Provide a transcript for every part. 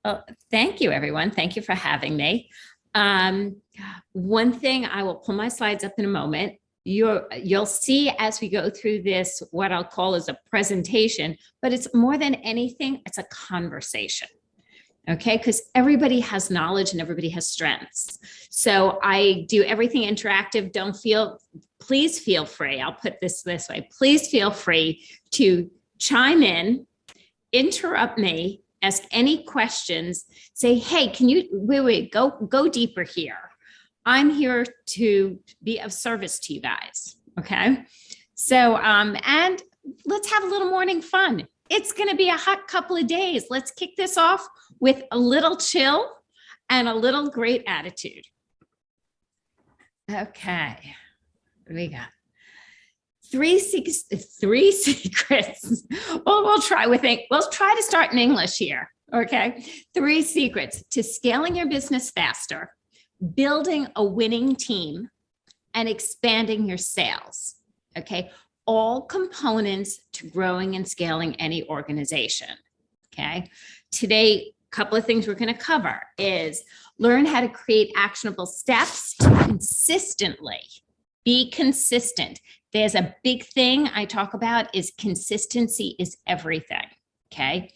Well, thank you, everyone. Thank you for having me. Um, One thing, I will pull my slides up in a moment. You'll see as we go through this, what I'll call is a presentation, but it's more than anything, it's a conversation. Okay, because everybody has knowledge and everybody has strengths. So I do everything interactive. Please feel free. I'll put this way. Please feel free to chime in, interrupt me, ask any questions, say, hey, can you wait, go deeper here. I'm here to be of service to you guys. Okay. So and let's have a little morning fun. It's going to be a hot couple of days. Let's kick this off with a little chill and a little great attitude. Okay. What do we got? Three secrets. Well, we'll try to start in English here. Okay. 3 secrets to scaling your business faster, building a winning team, and expanding your sales. Okay. All components to growing and scaling any organization. Okay. Today, a couple of things we're going to cover is learn how to create actionable steps to consistently be consistent. There's a big thing I talk about is consistency is everything. Okay.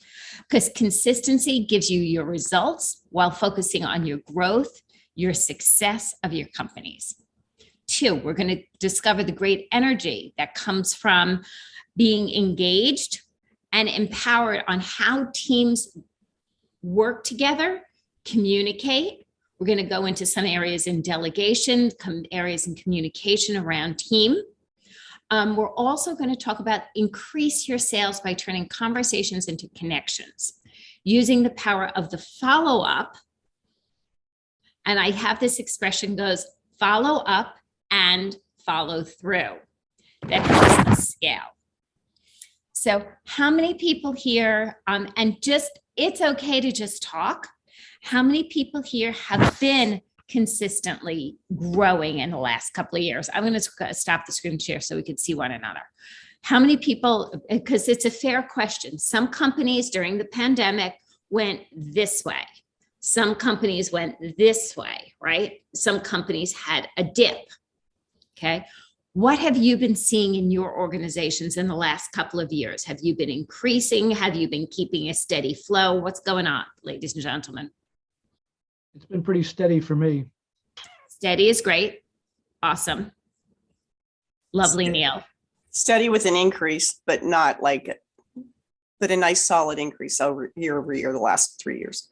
Because consistency gives you your results while focusing on your growth, your success of your companies. 2, we're going to discover the great energy that comes from being engaged and empowered on how teams work together, communicate. We're going to go into some areas in delegation, areas in communication around team. We're also going to talk about increase your sales by turning conversations into connections, using the power of the follow-up. And I have this expression goes, follow up and follow through. That helps us scale. So how many people here, and just, it's okay to just talk. How many people here have been consistently growing in the last couple of years? I'm going to stop the screen share so we can see one another. How many people, because it's a fair question. Some companies during the pandemic went this way. Some companies went this way, right? Some companies had a dip. Okay. What have you been seeing in your organizations in the last couple of years? Have you been increasing? Have you been keeping a steady flow? What's going on, ladies and gentlemen? It's been pretty steady for me. Steady is great. Awesome. Lovely, Neil. Steady with an increase, but not like, but a nice solid increase over year the last 3 years.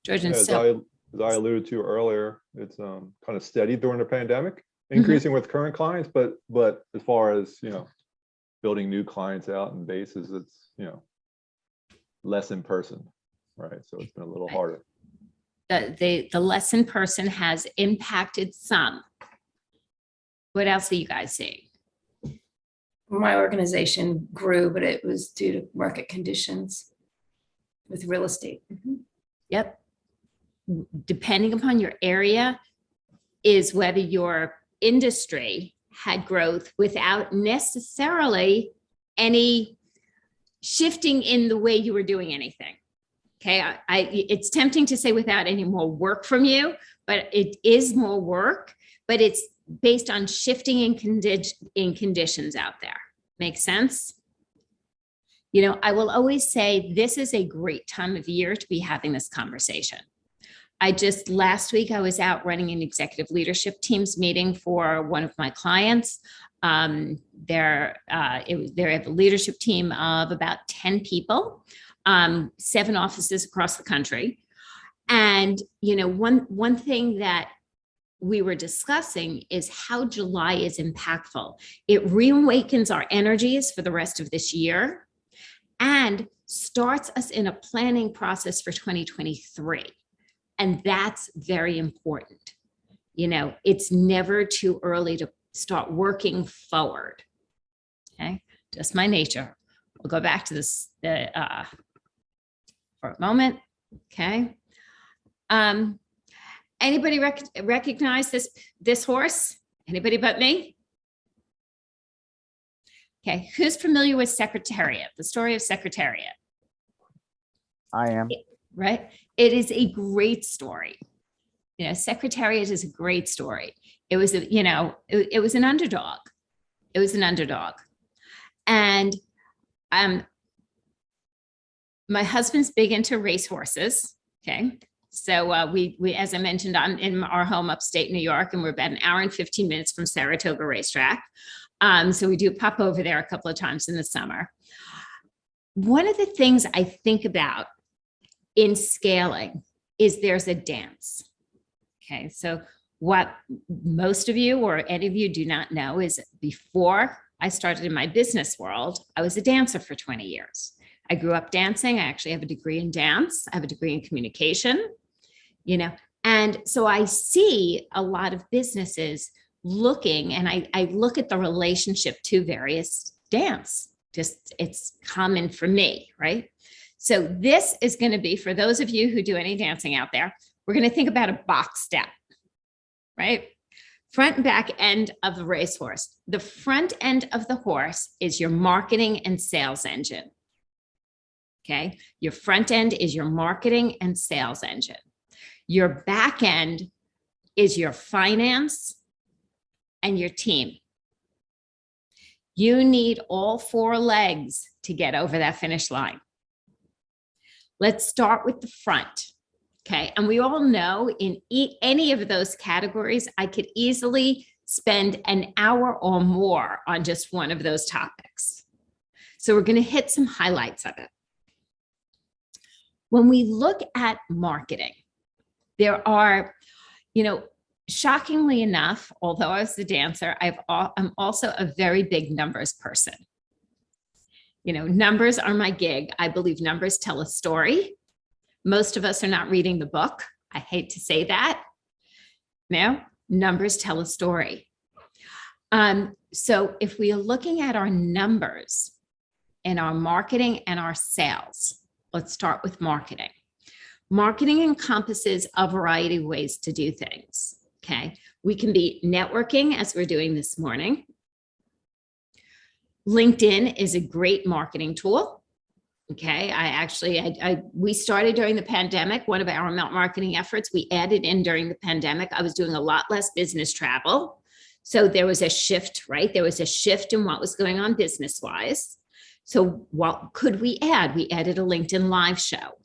George and As Sil. I alluded to earlier, it's kind of steady during the pandemic, increasing with current clients, but as far as, building new clients out and bases, it's, less in person, right? So it's been a little harder. The less in person has impacted some. What else are you guys seeing? My organization grew, but it was due to market conditions with real estate. Yep. Depending upon your area is whether your industry had growth without necessarily any shifting in the way you were doing anything. Okay, it's tempting to say without any more work from you, but it is more work, but it's based on shifting in conditions out there. Makes sense? I will always say this is a great time of year to be having this conversation. Last week, I was out running an executive leadership teams meeting for one of my clients. They have a leadership team of about 10 people. 7 offices across the country. And, one thing that we were discussing is how July is impactful. It reawakens our energies for the rest of this year and starts us in a planning process for 2023. And that's very important. It's never too early to start working forward. Okay, just my nature. We'll go back to this for a moment. Okay. Anybody recognize this horse? Anybody but me? Okay. Who's familiar with Secretariat? The story of Secretariat. I am. right? It is a great story. You know, Secretariat is a great story. It was, it was an underdog. It was an underdog. And my husband's big into racehorses. Okay. So we, as I mentioned, I'm in our home upstate New York, and we're about an hour and 15 minutes from Saratoga Racetrack. So we do pop over there a couple of times in the summer. One of the things I think about in scaling is there's a dance. Okay. So what most of you or any of you do not know is before I started in my business world, I was a dancer for 20 years. I grew up dancing. I actually have a degree in dance. I have a degree in communication, and so I see a lot of businesses looking, and I look at the relationship to various dance. Just it's common for me, right? So this is going to be, for those of you who do any dancing out there, we're going to think about a box step, right? Front and back end of the racehorse. The front end of the horse is your marketing and sales engine. Okay. Your front end is your marketing and sales engine. Your back end is your finance and your team. You need all four legs to get over that finish line. Let's start with the front. Okay. And we all know in any of those categories, I could easily spend an hour or more on just one of those topics. So we're going to hit some highlights of it. When we look at marketing, there are, shockingly enough, although I was a dancer, I'm also a very big numbers person. Numbers are my gig. I believe numbers tell a story. Most of us are not reading the book. I hate to say that. No, numbers tell a story. So if we are looking at our numbers in our marketing and our sales, let's start with marketing. Marketing encompasses a variety of ways to do things. Okay. We can be networking, as we're doing this morning. LinkedIn is a great marketing tool. Okay. We started during the pandemic. One of our marketing efforts, we added in during the pandemic. I was doing a lot less business travel. So there was a shift, right? There was a shift in what was going on business-wise. So what could we add? We added a LinkedIn live show.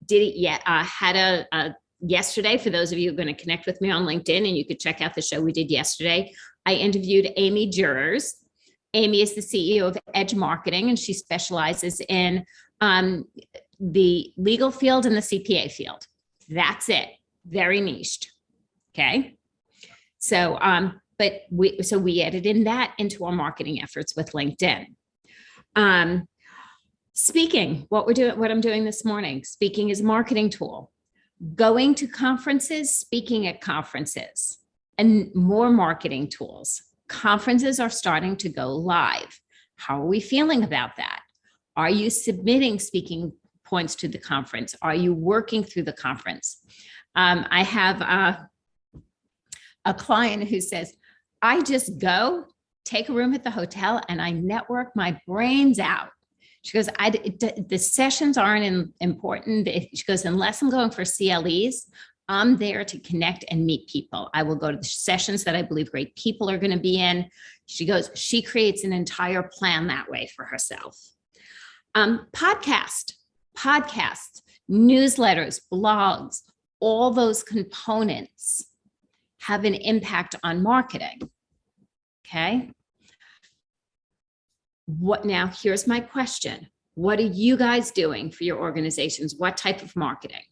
Did it yet? Had a yesterday, for those of you who are going to connect with me on LinkedIn, and you could check out the show we did yesterday. I interviewed Amy Jurers. Amy is the CEO of Edge Marketing, and she specializes in the legal field and the CPA field. That's it. Very niched. Okay. So, we added in that into our marketing efforts with LinkedIn. Speaking, what I'm doing this morning, speaking is a marketing tool. Going to conferences, speaking at conferences, and more marketing tools. Conferences are starting to go live. How are we feeling about that? Are you submitting speaking points to the conference? Are you working through the conference? I have a client who says, I just go take a room at the hotel and I network my brains out. She goes, the sessions aren't important. She goes, unless I'm going for CLEs, I'm there to connect and meet people. I will go to the sessions that I believe great people are going to be in. She goes, she creates an entire plan that way for herself. Podcasts, newsletters, blogs, all those components have an impact on marketing. Okay. Now, here's my question. What are you guys doing for your organizations? What type of marketing?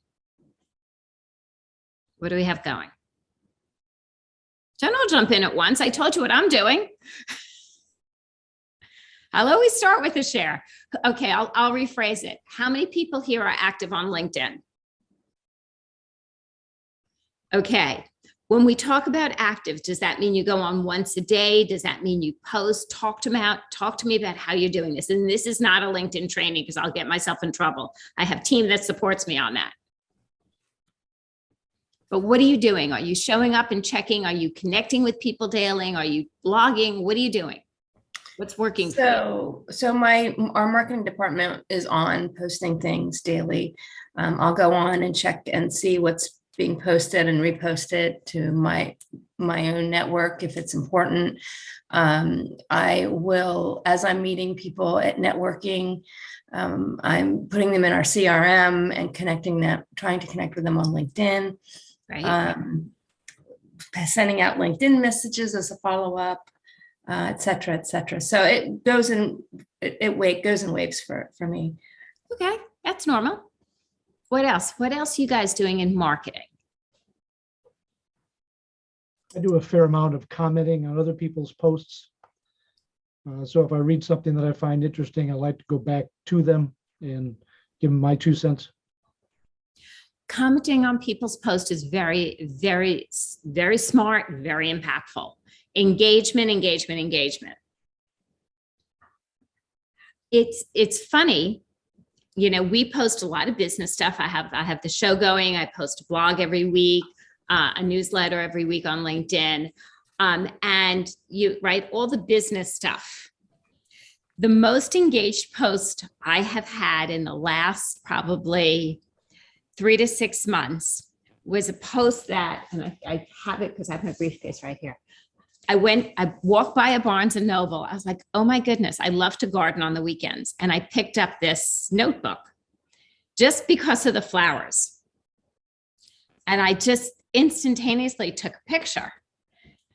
What do we have going? Don't all jump in at once. I told you what I'm doing. I'll always start with a share. Okay, I'll rephrase it. How many people here are active on LinkedIn? Okay. When we talk about active, does that mean you go on once a day? Does that mean you post? Talk to me about how you're doing this. And this is not a LinkedIn training because I'll get myself in trouble. I have a team that supports me on that. But what are you doing? Are you showing up and checking? Are you connecting with people daily? Are you blogging? What are you doing? What's working for you? So our marketing department is on posting things daily. I'll go on and check and see what's being posted and reposted to my own network if it's important. I will, as I'm meeting people at networking, I'm putting them in our CRM and connecting them, trying to connect with them on LinkedIn. Right? Sending out LinkedIn messages as a follow-up, et cetera, et cetera. So it goes in, goes in waves for me. Okay, that's normal. What else? What else are you guys doing in marketing? I do a fair amount of commenting on other people's posts. So if I read something that I find interesting, I like to go back to them and give them my 2 cents. Commenting on people's posts is very, very, very smart, very impactful. Engagement, engagement, engagement. It's funny, you know, we post a lot of business stuff. I have the show going. I post a blog every week, a newsletter every week on LinkedIn, and you write all the business stuff. The most engaged post I have had in the last probably 3 to 6 months was a post that, and I have it because I have my briefcase right here. I walked by a Barnes and Noble. I was like, oh my goodness, I love to garden on the weekends. And I picked up this notebook just because of the flowers. And I just instantaneously took a picture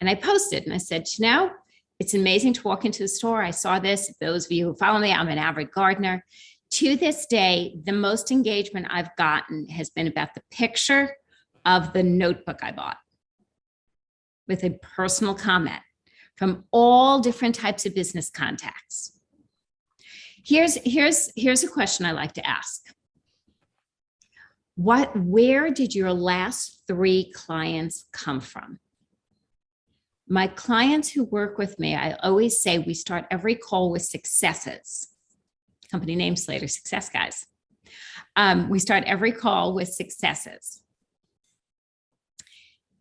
and I posted and I said, you know, it's amazing to walk into the store. I saw this. Those of you who follow me, I'm an avid gardener. To this day, the most engagement I've gotten has been about the picture of the notebook I bought, with a personal comment from all different types of business contacts. Here's a question I like to ask. Where did your last 3 clients come from? My clients who work with me, I always say we start every call with successes. Company name Slater Success Guys. We start every call with successes.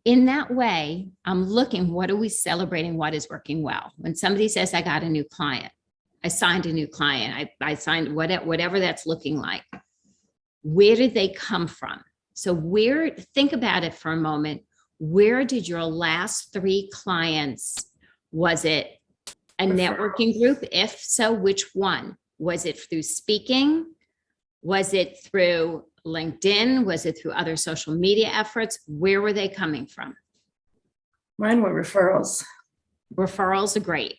In that way, I'm looking, what are we celebrating? What is working well? When somebody says, I got a new client, I signed a new client, I signed whatever that's looking like. Where did they come from? So think about it for a moment. Where did your last 3 clients, was it a networking group? If so, which one? Was it through speaking? Was it through LinkedIn? Was it through other social media efforts? Where were they coming from? Mine were referrals. Referrals are great.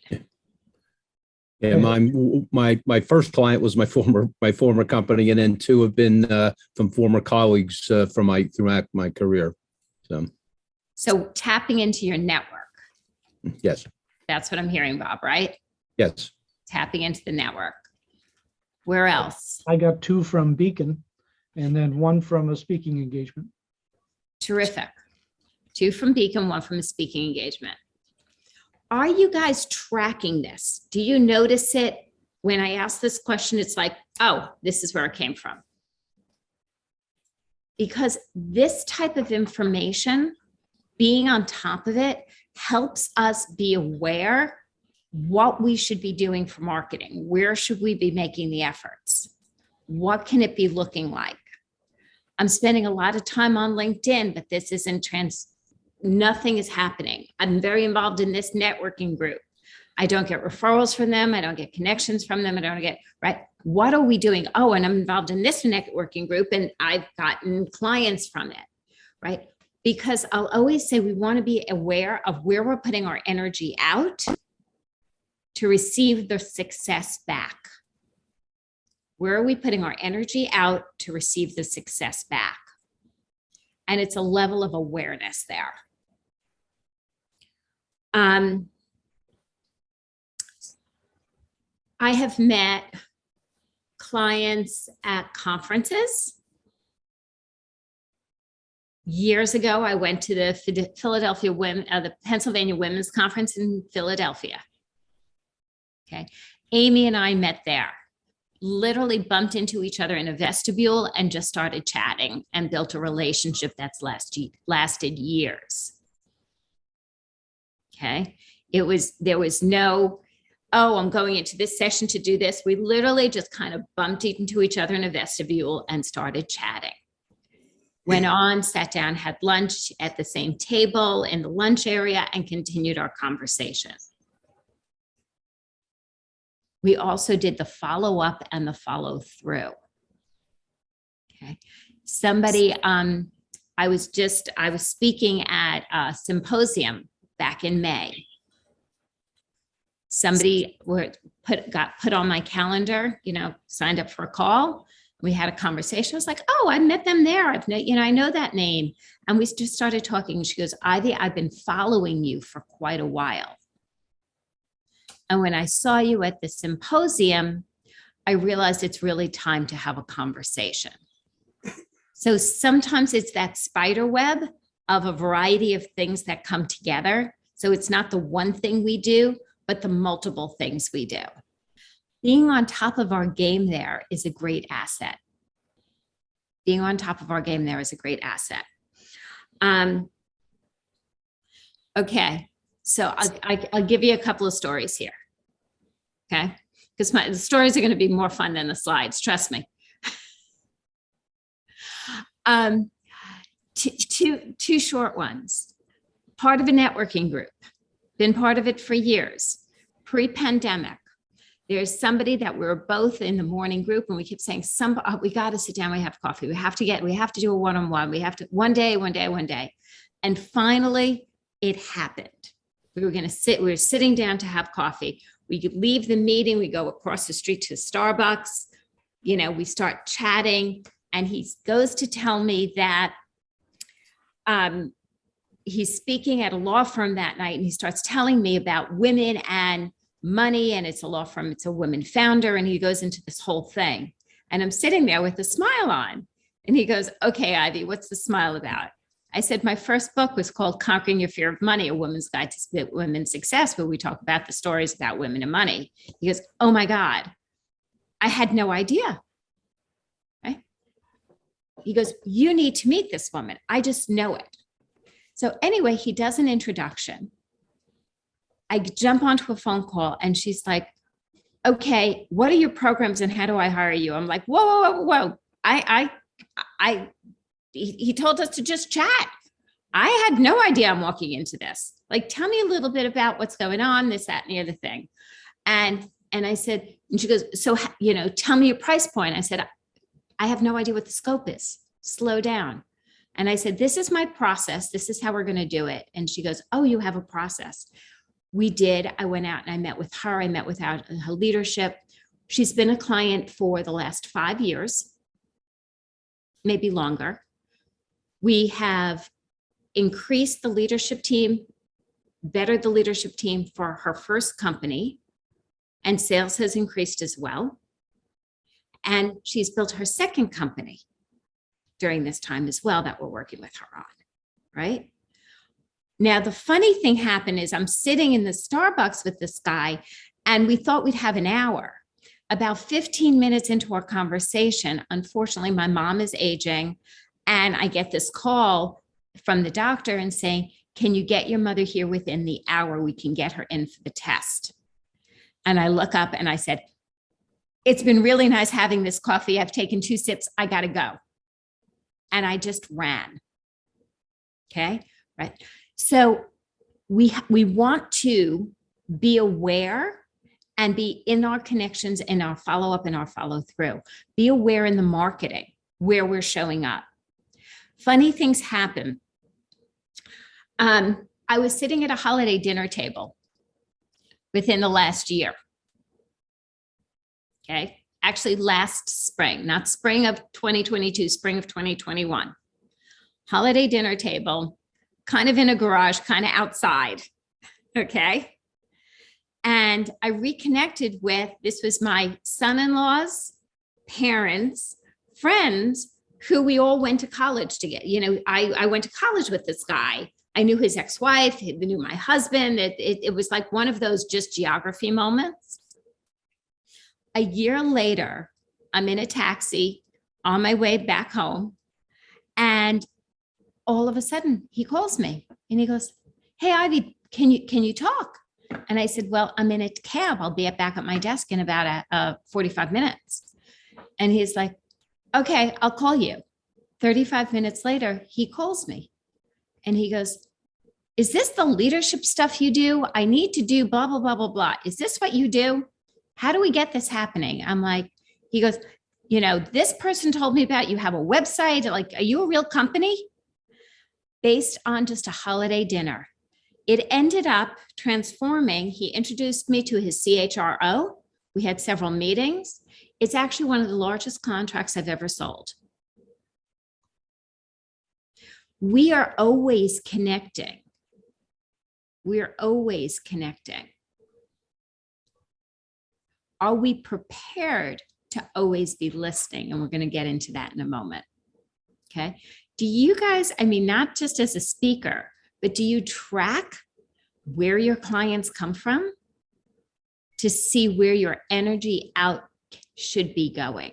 Yeah, my first client was my former company, and then 2 have been from former colleagues throughout my career. So tapping into your network. Yes, That's what I'm hearing, Bob, right? yes. Tapping into the network. Where else? I got 2 from Beacon and then 1 from a speaking engagement. Terrific. 2 from Beacon, 1 from a speaking engagement. Are you guys tracking this? Do you notice it when I ask this question? It's like, oh, this is where it came from. Because this type of information, being on top of it, helps us be aware what we should be doing for marketing. Where should we be making the efforts? What can it be looking like? I'm spending a lot of time on LinkedIn, but this isn't nothing is happening. I'm very involved in this networking group. I don't get referrals from them. I don't get connections from them. I don't get, right? What are we doing? Oh, and I'm involved in this networking group and I've gotten clients from it, right? Because I'll always say we want to be aware of where we're putting our energy out to receive the success back. Where are we putting our energy out to receive the success back? And it's a level of awareness there. I have met clients at conferences. Years ago, I went to the the Pennsylvania Women's Conference in Philadelphia. Okay, Amy and I met there, literally bumped into each other in a vestibule and just started chatting and built a relationship that's lasted years. Okay, there was no oh, I'm going into this session to do this. We literally just kind of bumped into each other in a vestibule and started chatting. Went on, sat down, had lunch at the same table in the lunch area and continued our conversation. We also did the follow-up and the follow-through. Okay. Somebody, I was speaking at a symposium back in May. Somebody got put on my calendar, signed up for a call. We had a conversation. I was like, oh, I met them there. I know that name. And we just started talking. She goes, Ivy, I've been following you for quite a while. And when I saw you at the symposium, I realized it's really time to have a conversation. So sometimes it's that spider web of a variety of things that come together. So it's not the one thing we do, but the multiple things we do. Being on top of our game there is a great asset. Being on top of our game there is a great asset. Okay, so I'll give you a couple of stories here. Okay, because the stories are going to be more fun than the slides, trust me. Two short ones. Part of a networking group, been part of it for years. Pre-pandemic, there's somebody that we're both in the morning group and we keep saying, we got to sit down, we have coffee, we have to do a one-on-one, we have to, one day. And finally, it happened. We were sitting down to have coffee. We could leave the meeting, we go across the street to Starbucks, we start chatting, and he goes to tell me that he's speaking at a law firm that night, and he starts telling me about women and money, and it's a law firm, it's a woman founder, and he goes into this whole thing. And I'm sitting there with a smile on, and he goes, okay, Ivy, what's the smile about? I said, my first book was called Conquering Your Fear of Money, A Woman's Guide to Women's Success, where we talk about the stories about women and money. He goes, oh my God, I had no idea. Right? He goes, you need to meet this woman. I just know it. So anyway, he does an introduction. I jump onto a phone call and she's like, okay, what are your programs and how do I hire you? I'm like, whoa. He told us to just chat. I had no idea I'm walking into this. Like, tell me a little bit about what's going on, this, that, and the other thing. And I said, and she goes, so, tell me your price point. I said, I have no idea what the scope is. Slow down. And I said, this is my process. This is how we're going to do it. And she goes, oh, you have a process. We did. I went out and I met with her. I met with her leadership. She's been a client for the last 5 years, maybe longer. We have increased the leadership team, bettered the leadership team for her first company, and sales has increased as well. And she's built her second company during this time as well that we're working with her on, right? Now, the funny thing happened is I'm sitting in the Starbucks with this guy, and we thought we'd have an hour. About 15 minutes into our conversation, unfortunately, my mom is aging, and I get this call from the doctor and saying, can you get your mother here within the hour? We can get her in for the test. And I look up and I said, it's been really nice having this coffee. I've taken 2 sips. I got to go. And I just ran. Okay, right. So we want to be aware and be in our connections, in our follow-up and our follow-through. Be aware in the marketing where we're showing up. Funny things happen. I was sitting at a holiday dinner table within the last year. Okay, actually last spring, not spring of 2022, spring of 2021. Holiday dinner table, kind of in a garage, kind of outside. Okay. And I reconnected with, this was my son-in-law's parents, friends, who we all went to college together. I went to college with this guy. I knew his ex-wife, he knew my husband. It was like one of those just geography moments. A year later, I'm in a taxi on my way back home. And all of a sudden he calls me and he goes, hey, Ivy, can you talk? And I said, well, I'm in a cab. I'll be back at my desk in about 45 minutes. And he's like, okay, I'll call you. 35 minutes later, he calls me and he goes, is this the leadership stuff you do? I need to do blah, blah, blah, blah, blah. Is this what you do? How do we get this happening? I'm like, he goes, this person told me about you have a website. Like, are you a real company? Based on just a holiday dinner. It ended up transforming. He introduced me to his CHRO. We had several meetings. It's actually one of the largest contracts I've ever sold. We are always connecting. We are always connecting. Are we prepared to always be listening? And we're going to get into that in a moment. Okay. Do you guys, not just as a speaker, but do you track where your clients come from to see where your energy out should be going?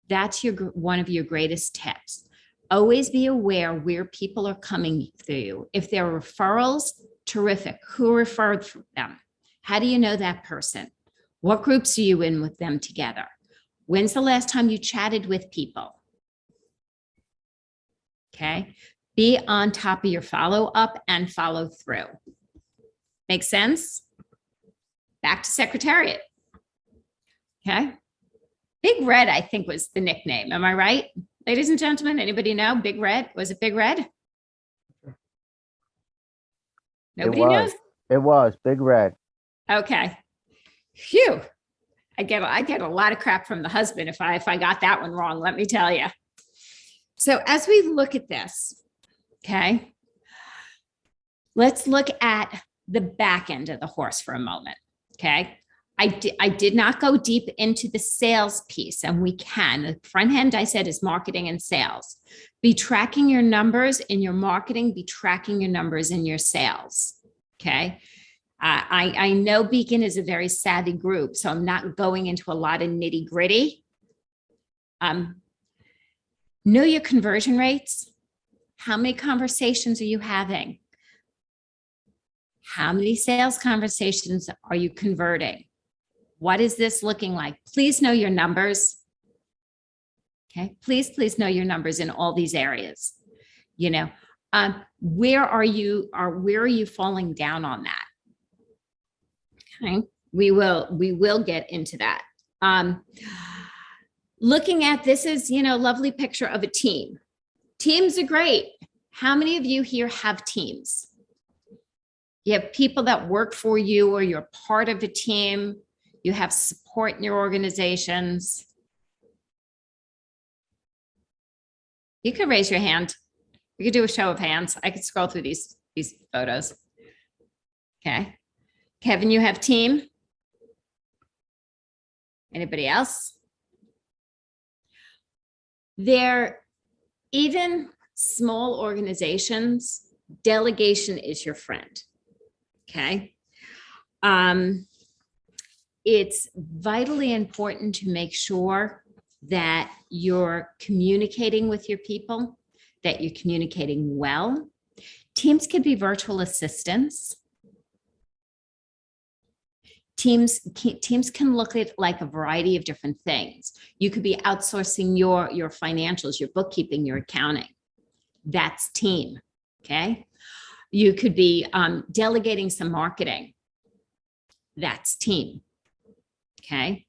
That's one of your greatest tips. Always be aware where people are coming through you. If they're referrals, terrific. Who referred them? How do you know that person? What groups are you in with them together? When's the last time you chatted with people? Okay. Be on top of your follow up and follow through. Make sense? Back to Secretariat. Okay. Big Red, I think, was the nickname. Am I right? Ladies and gentlemen, anybody know Big Red? Was it Big Red? Nobody knows? It was Big Red. Okay. Phew. I get a lot of crap from the husband if I got that one wrong, let me tell you. So as we look at this, okay, let's look at the back end of the horse for a moment. Okay. I did not go deep into the sales piece, and we can. The front end, I said, is marketing and sales. Be tracking your numbers in your marketing, be tracking your numbers in your sales. Okay. I know Beacon is a very savvy group, so I'm not going into a lot of nitty gritty. Know your conversion rates. How many conversations are you having? How many sales conversations are you converting? What is this looking like? Please know your numbers. Okay, please know your numbers in all these areas. Where are you falling down on that? Okay, we will get into that. Looking at this is, lovely picture of a team. Teams are great. How many of you here have teams? You have people that work for you, or you're part of a team. You have support in your organizations. You could raise your hand. We could do a show of hands. I could scroll through these photos. Okay. Kevin, you have team? Anybody else? Even small organizations, delegation is your friend. Okay. It's vitally important to make sure that you're communicating with your people, that you're communicating well. Teams can be virtual assistants. Teams can look at like a variety of different things. You could be outsourcing your financials, your bookkeeping, your accounting. That's team, okay? You could be delegating some marketing. That's team, okay?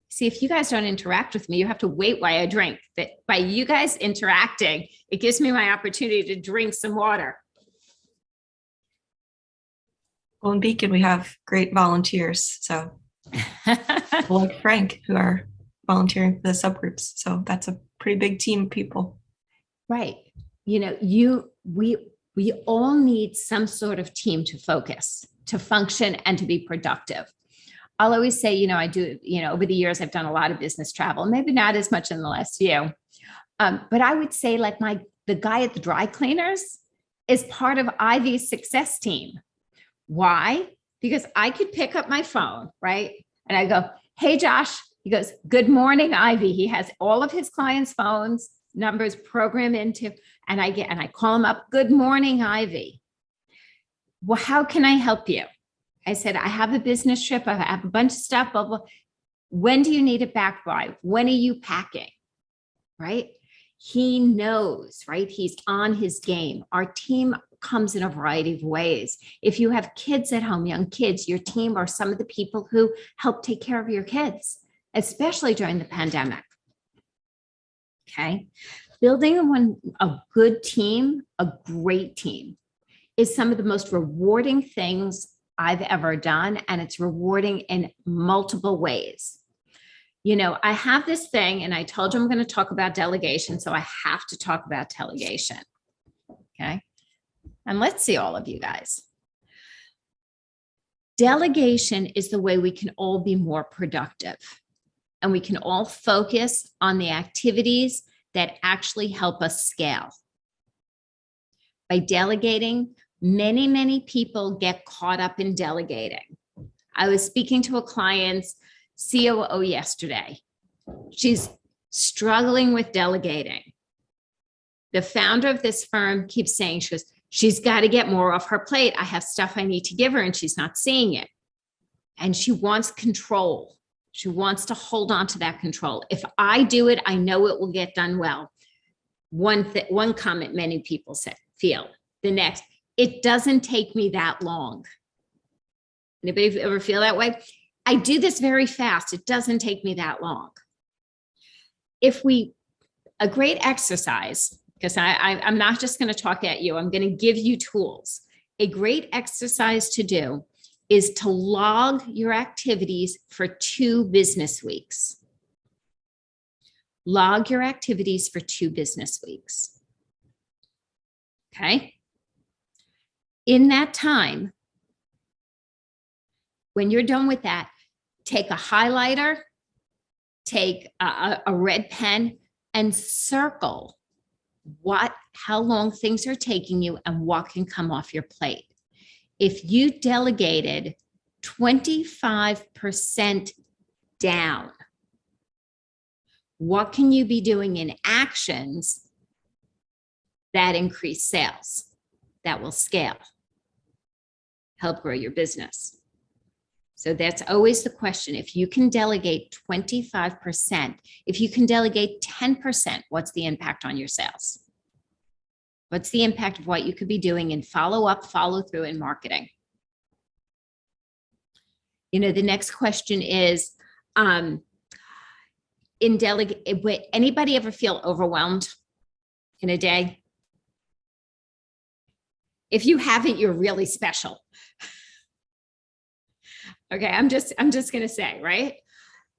See, if you guys don't interact with me, you have to wait while I drink. But by you guys interacting, it gives me my opportunity to drink some water. Well, in Beacon, we have great volunteers. So people like Frank, who are volunteering for the subgroups. So that's a pretty big team of people. Right. We all need some sort of team to focus, to function, and to be productive. I'll always say, I do, over the years, I've done a lot of business travel, maybe not as much in the last few. But I would say like the guy at the dry cleaners is part of Ivy's success team. Why? Because I could pick up my phone, right? And I go, hey, Josh. He goes, good morning, Ivy. He has all of his clients' phones numbers programmed into. And I call him up. Good morning, Ivy. Well, how can I help you? I said, I have a business trip. I have a bunch of stuff. Blah, blah. When do you need it back by? When are you packing? Right? He knows, right? He's on his game. Our team comes in a variety of ways. If you have kids at home, young kids, your team are some of the people who help take care of your kids, especially during the pandemic. Okay. Building a good team, a great team, is some of the most rewarding things I've ever done. And it's rewarding in multiple ways. You know, I have this thing, and I told you I'm going to talk about delegation. So I have to talk about delegation. Okay. And let's see all of you guys. Delegation is the way we can all be more productive. And we can all focus on the activities that actually help us scale. By delegating, many people get caught up in delegating. I was speaking to a client's COO yesterday. She's struggling with delegating. The founder of this firm keeps saying, she's got to get more off her plate. I have stuff I need to give her and she's not seeing it. And she wants control. She wants to hold on to that control. If I do it, I know it will get done well. One comment many people feel. The next, it doesn't take me that long. Anybody ever feel that way? I do this very fast. It doesn't take me that long. A great exercise, because I'm not just going to talk at you, I'm going to give you tools. A great exercise to do is to log your activities for 2 business weeks. Log your activities for 2 business weeks. Okay. In that time, when you're done with that, take a highlighter, take a red pen, and circle how long things are taking you and what can come off your plate. If you delegated 25% down, what can you be doing in actions that increase sales, that will scale, help grow your business? So that's always the question. If you can delegate 25%, if you can delegate 10%, what's the impact on your sales? What's the impact of what you could be doing in follow-up, follow-through, and marketing? You know, the next question is, anybody ever feel overwhelmed in a day? If you haven't, you're really special. Okay, I'm just going to say, right?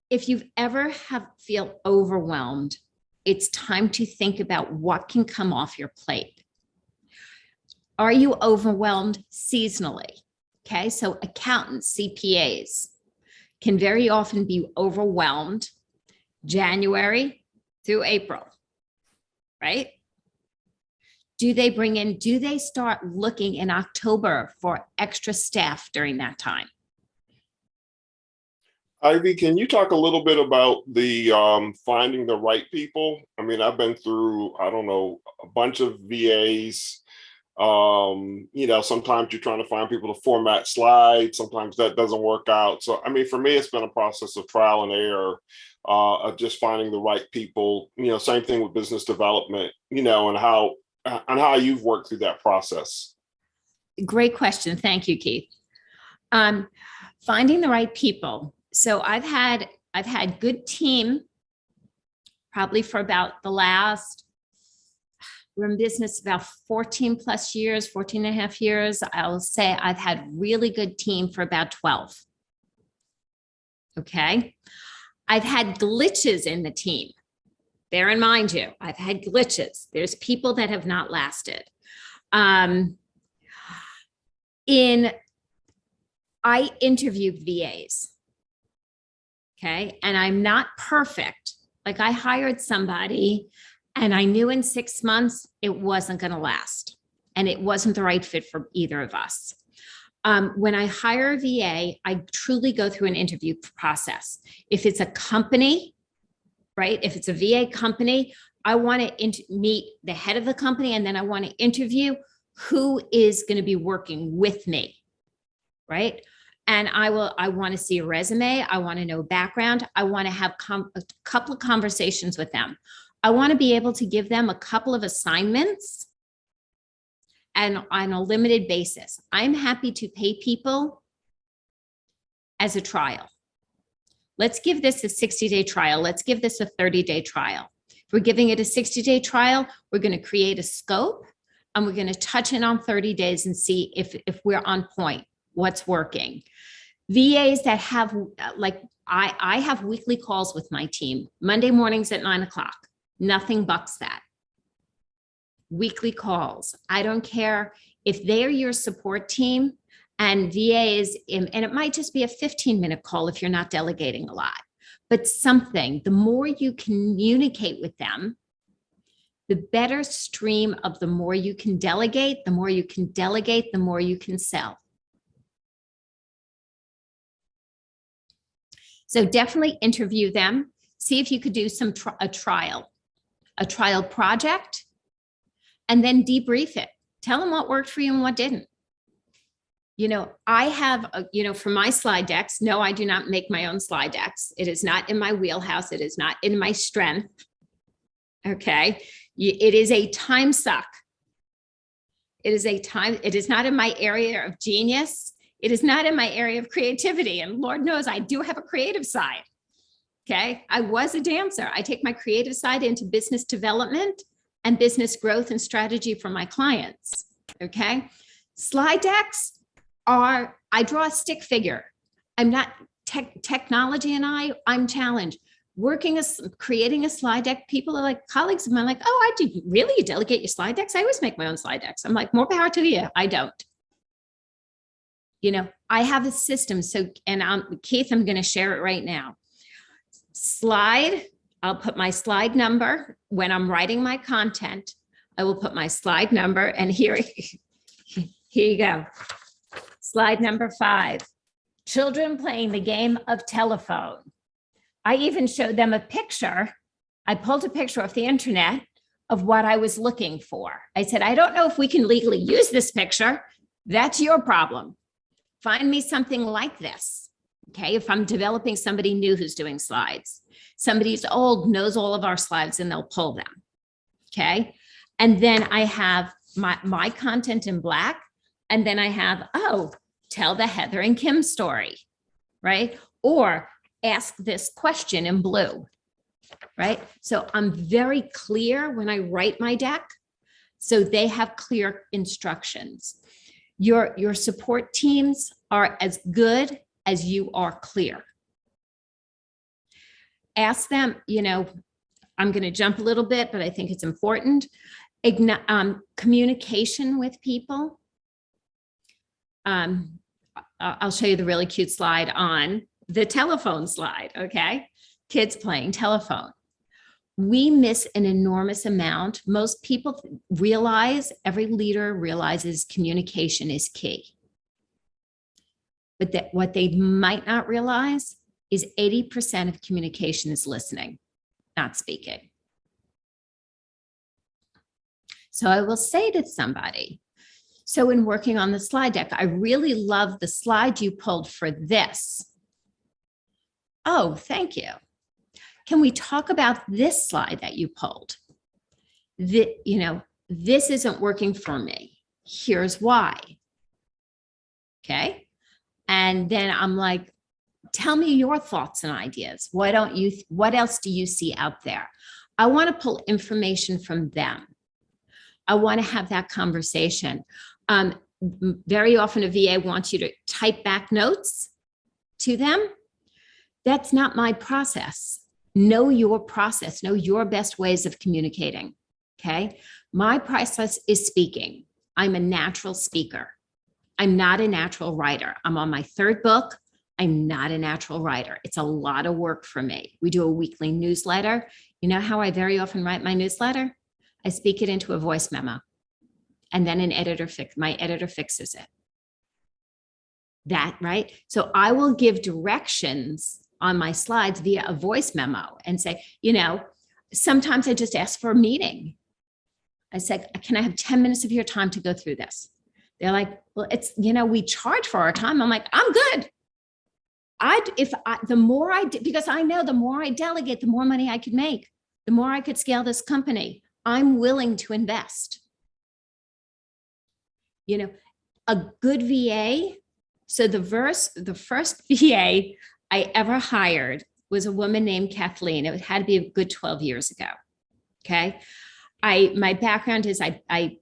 If you've ever feel overwhelmed, it's time to think about what can come off your plate. Are you overwhelmed seasonally? Okay, so accountants, CPAs can very often be overwhelmed January through April, right? Do they start looking in October for extra staff during that time? Ivy, can you talk a little bit about the finding the right people? I mean, I've been through, I don't know, a bunch of VAs. You know, sometimes you're trying to find people to format slides. Sometimes that doesn't work out. So, I mean, for me, it's been a process of trial and error, of just finding the right people. You know, same thing with business development, you know, and how you've worked through that process. Great question. Thank you, Keith. Finding the right people. So I've had good team probably for about the last, we're in business about 14 plus years, 14 and a half years. I'll say I've had really good team for about 12. Okay. I've had glitches in the team. Bear in mind you, I've had glitches. There's people that have not lasted. I interviewed VAs. Okay. And I'm not perfect. Like I hired somebody and I knew in 6 months it wasn't going to last and it wasn't the right fit for either of us. When I hire a VA, I truly go through an interview process. If it's a company, right? If it's a VA company, I want to meet the head of the company, and then I want to interview who is going to be working with me, right? And I want to see a resume. I want to know background. I want to have a couple of conversations with them. I want to be able to give them a couple of assignments and on a limited basis. I'm happy to pay people as a trial. Let's give this a 60-day trial. Let's give this a 30-day trial. If we're giving it a 60-day trial, we're going to create a scope and we're going to touch in on 30 days and see if we're on point, what's working. VAs that have, like, I have weekly calls with my team, Monday mornings at 9:00. Nothing bucks that. Weekly calls. I don't care if they're your support team and VAs, and it might just be a 15-minute call if you're not delegating a lot, but something, the more you communicate with them, the better stream of the more you can delegate, the more you can delegate, the more you can sell. So definitely interview them. See if you could do a trial project, and then debrief it. Tell them what worked for you and what didn't. You know, I have, for my slide decks, no, I do not make my own slide decks. It is not in my wheelhouse. It is not in my strength. Okay. It is a time suck. It is not in my area of genius. It is not in my area of creativity. And Lord knows I do have a creative side. Okay. I was a dancer. I take my creative side into business development and business growth and strategy for my clients. Okay. Slide decks I draw a stick figure. I'm not technology, and I'm challenged. Creating a slide deck, people are like, colleagues of mine, like, oh, I do. Really? You delegate your slide decks? I always make my own slide decks. I'm like, more power to you. I don't. I have a system. So, and Keith, I'm going to share it right now. I'll put my slide number when I'm writing my content. I will put my slide number, and here you go. Slide number 5, children playing the game of telephone. I even showed them a picture. I pulled a picture off the internet of what I was looking for. I said, I don't know if we can legally use this picture. That's your problem. Find me something like this. Okay. If I'm developing somebody new who's doing slides, somebody's old, knows all of our slides, and they'll pull them. Okay. And then I have my content in black. And then I have, tell the Heather and Kim story, right? Or ask this question in blue, right? So I'm very clear when I write my deck, so they have clear instructions. Your support teams are as good as you are clear. Ask them, I'm going to jump a little bit, but I think it's important. Communication with people. I'll show you the really cute slide on the telephone slide. Okay. Kids playing telephone. We miss an enormous amount. Most people every leader realizes communication is key. But what they might not realize is 80% of communication is listening, not speaking. So I will say to somebody, so in working on the slide deck, I really love the slide you pulled for this. Oh, thank you. Can we talk about this slide that you pulled? This isn't working for me. Here's why. Okay. And then I'm like, tell me your thoughts and ideas. What else do you see out there? I want to pull information from them. I want to have that conversation. Very often a VA wants you to type back notes to them. That's not my process. Know your process, know your best ways of communicating. Okay. My process is speaking. I'm a natural speaker. I'm not a natural writer. I'm on my 3rd book. I'm not a natural writer. It's a lot of work for me. We do a weekly newsletter. You know how I very often write my newsletter? I speak it into a voice memo, and then my editor fixes it. That, right? So I will give directions on my slides via a voice memo and say, sometimes I just ask for a meeting. I said, can I have 10 minutes of your time to go through this? They're like, well, it's, we charge for our time. I'm like, I'm good. The more I did, because I know the more I delegate, the more money I could make, the more I could scale this company. I'm willing to invest. A good VA. So the first VA I ever hired was a woman named Kathleen. It had to be a good 12 years ago. Okay. My background is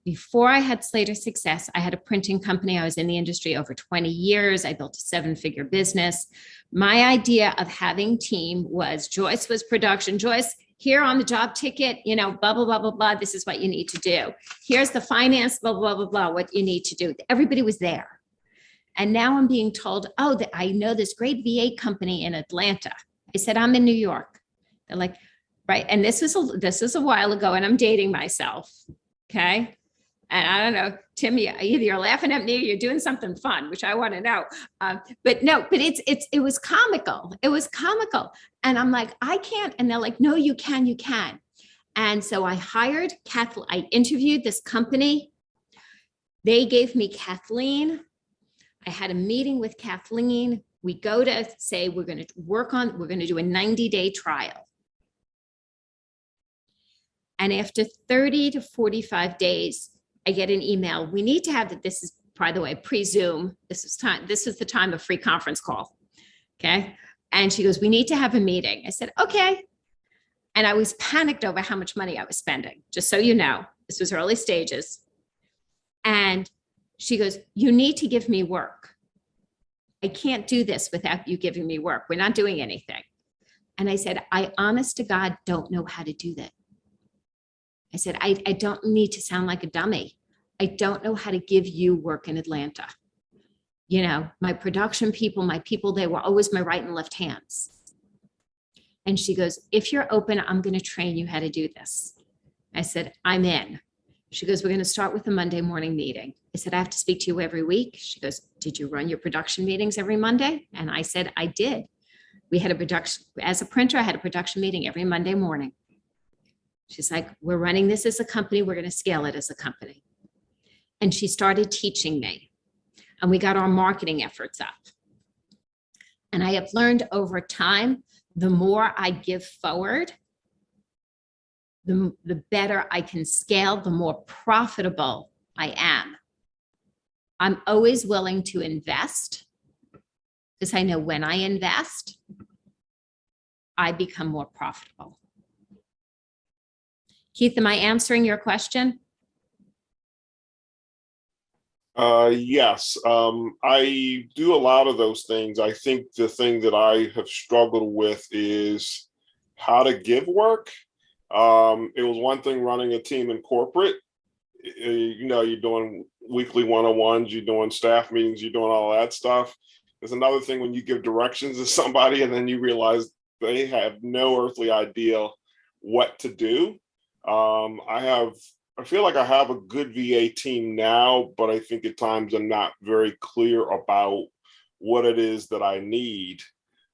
before I had Slater Success, I had a printing company. I was in the industry over 20 years. I built a 7-figure business. My idea of having team was Joyce was production. Joyce, here on the job ticket, blah, blah, blah, blah, blah. This is what you need to do. Here's the finance, blah, blah, blah, blah, what you need to do. Everybody was there. And now I'm being told, oh, that I know this great VA company in Atlanta. I said, I'm in New York. They're like, right. And this was a while ago, and I'm dating myself. Okay. And I don't know, Tim, either you're laughing at me or you're doing something fun, which I want to know. But it was comical. It was comical. And I'm like, I can't. And they're like, no, you can. And so I hired Kathleen. I interviewed this company. They gave me Kathleen. I had a meeting with Kathleen. We go to say, we're going to do a 90-day trial. And after 30 to 45 days, I get an email. We need to have that. This is, by the way, pre-Zoom. This is the time of free conference call. Okay. And she goes, we need to have a meeting. I said, okay. And I was panicked over how much money I was spending. Just so you know, this was early stages. And she goes, you need to give me work. I can't do this without you giving me work. We're not doing anything. And I said, I honest to God don't know how to do that. I said, I don't need to sound like a dummy. I don't know how to give you work in Atlanta. My production people, they were always my right and left hands. And she goes, if you're open, I'm going to train you how to do this. I said, I'm in. She goes, we're going to start with a Monday morning meeting. I said, I have to speak to you every week. She goes, did you run your production meetings every Monday? And I said, I did. We had a production, as a printer, I had a production meeting every Monday morning. She's like, we're running this as a company. We're going to scale it as a company. And she started teaching me. And we got our marketing efforts up. And I have learned over time, the more I give forward, the better I can scale, the more profitable I am. I'm always willing to invest because I know when I invest, I become more profitable. Keith, am I answering your question? Yes, I do a lot of those things. I think the thing that I have struggled with is how to give work. It was one thing running a team in corporate. You're doing weekly one-on-ones, you're doing staff meetings, you're doing all that stuff. There's another thing when you give directions to somebody and then you realize they have no earthly idea what to do. I feel like I have a good VA team now, but I think at times I'm not very clear about what it is that I need,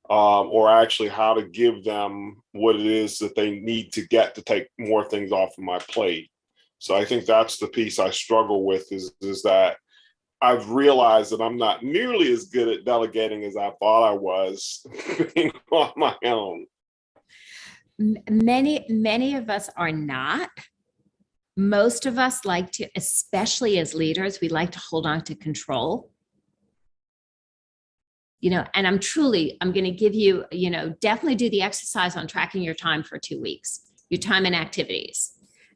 or actually how to give them what it is that they need to get to take more things off of my plate. So I think that's the piece I struggle with is that I've realized that I'm not nearly as good at delegating as I thought I was being on my own. Many of us are not. Most of us like to, especially as leaders, we like to hold on to control. And I'm going to give you, definitely do the exercise on tracking your time for 2 weeks, your time and activities,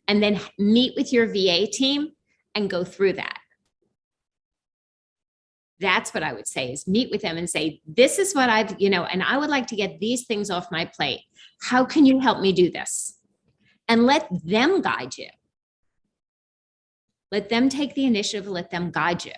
and then meet with your VA team and go through that. That's what I would say is meet with them and say, this is what I've, and I would like to get these things off my plate. How can you help me do this? And let them guide you. Let them take the initiative, let them guide you.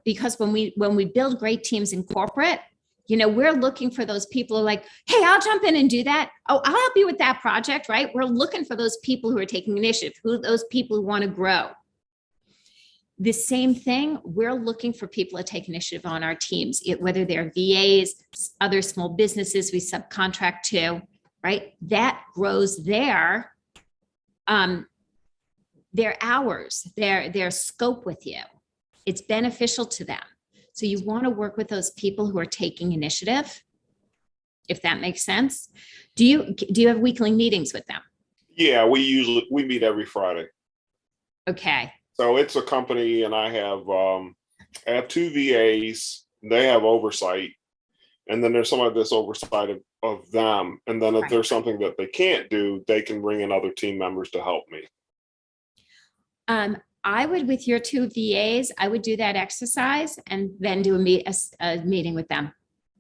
Because when we build great teams in corporate, we're looking for those people who are like, hey, I'll jump in and do that. Oh, I'll help you with that project, right? We're looking for those people who are taking initiative, those people who want to grow. The same thing, we're looking for people to take initiative on our teams, whether they're VAs, other small businesses we subcontract to. right? That grows their hours, their scope with you. It's beneficial to them. So you want to work with those people who are taking initiative, if that makes sense. Do you have weekly meetings with them? Yeah, we meet every Friday. Okay. So it's a company, and I have two VAs. They have oversight, and then there's somebody that's oversight of them. And then if Right. there's something that they can't do, they can bring in other team members to help me. I would, with your two VAs, I would do that exercise and then do a meeting with them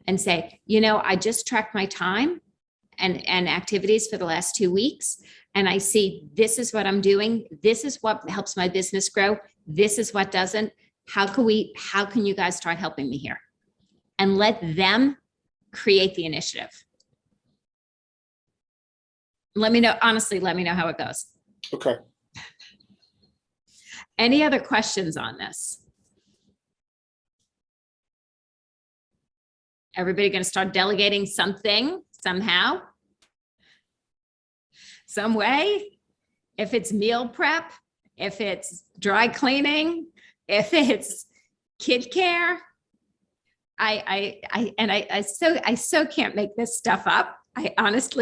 and say, I just tracked my time and activities for the last 2 weeks. And I see this is what I'm doing. This is what helps my business grow. This is what doesn't. How can you guys start helping me here? And let them create the initiative. Let me know, honestly, let me know how it goes. Okay. Any other questions on this? Everybody going to start delegating something somehow? Some way? If it's meal prep, if it's dry cleaning, if it's kid care. I so can't make this stuff up. Honest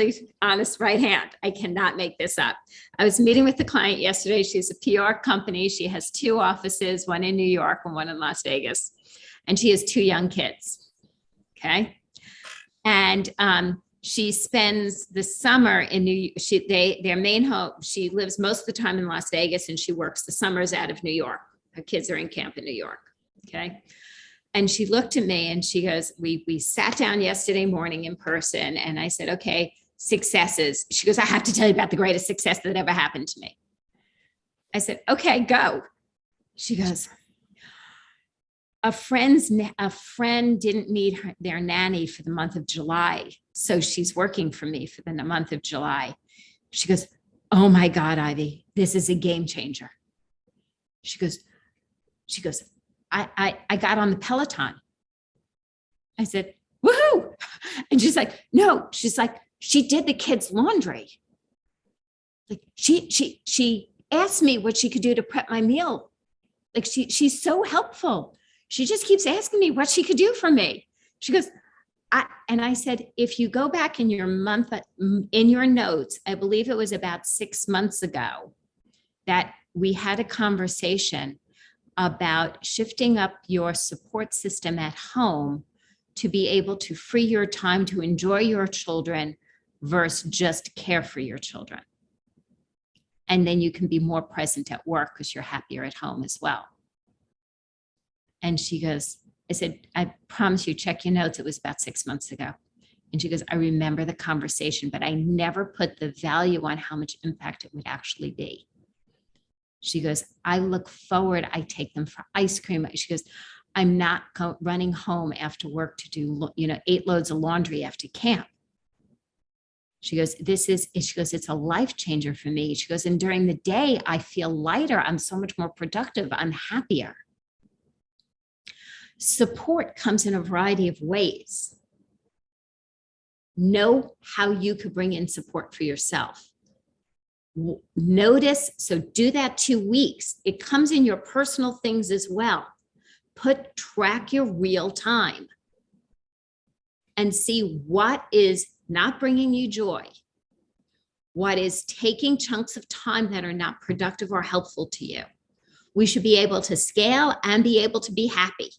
right hand, I cannot make this up. I was meeting with the client yesterday. She's a PR company. She has 2 offices, one in New York and one in Las Vegas. And she has 2 young kids. Okay. And she spends the summer in their main home. She lives most of the time in Las Vegas and she works the summers out of New York. Her kids are in camp in New York. Okay. And she looked at me and she goes, we sat down yesterday morning in person and I said, okay, successes. She goes, I have to tell you about the greatest success that ever happened to me. I said, okay, go. She goes, a friend didn't need their nanny for the month of July. So she's working for me for the month of July. She goes, oh my God, Ivy, this is a game changer. She goes, I got on the Peloton. I said, woohoo. And she's like, no, she's like, she did the kids' laundry. Like she asked me what she could do to prep my meal. Like she's so helpful. She just keeps asking me what she could do for me. She goes, I said, if you go back in your notes, I believe it was about 6 months ago that we had a conversation about shifting up your support system at home to be able to free your time to enjoy your children versus just care for your children. And then you can be more present at work because you're happier at home as well. And she goes, I said, I promise you, check your notes. It was about 6 months ago. And she goes, I remember the conversation, but I never put the value on how much impact it would actually be. She goes, I look forward. I take them for ice cream. She goes, I'm not running home after work to do, 8 loads of laundry after camp. She goes, it's a life changer for me. She goes, and during the day, I feel lighter. I'm so much more productive. I'm happier. Support comes in a variety of ways. Know how you could bring in support for yourself. Notice, so do that 2 weeks. It comes in your personal things as well. Track your real time and see what is not bringing you joy, what is taking chunks of time that are not productive or helpful to you. We should be able to scale and be able to be happy.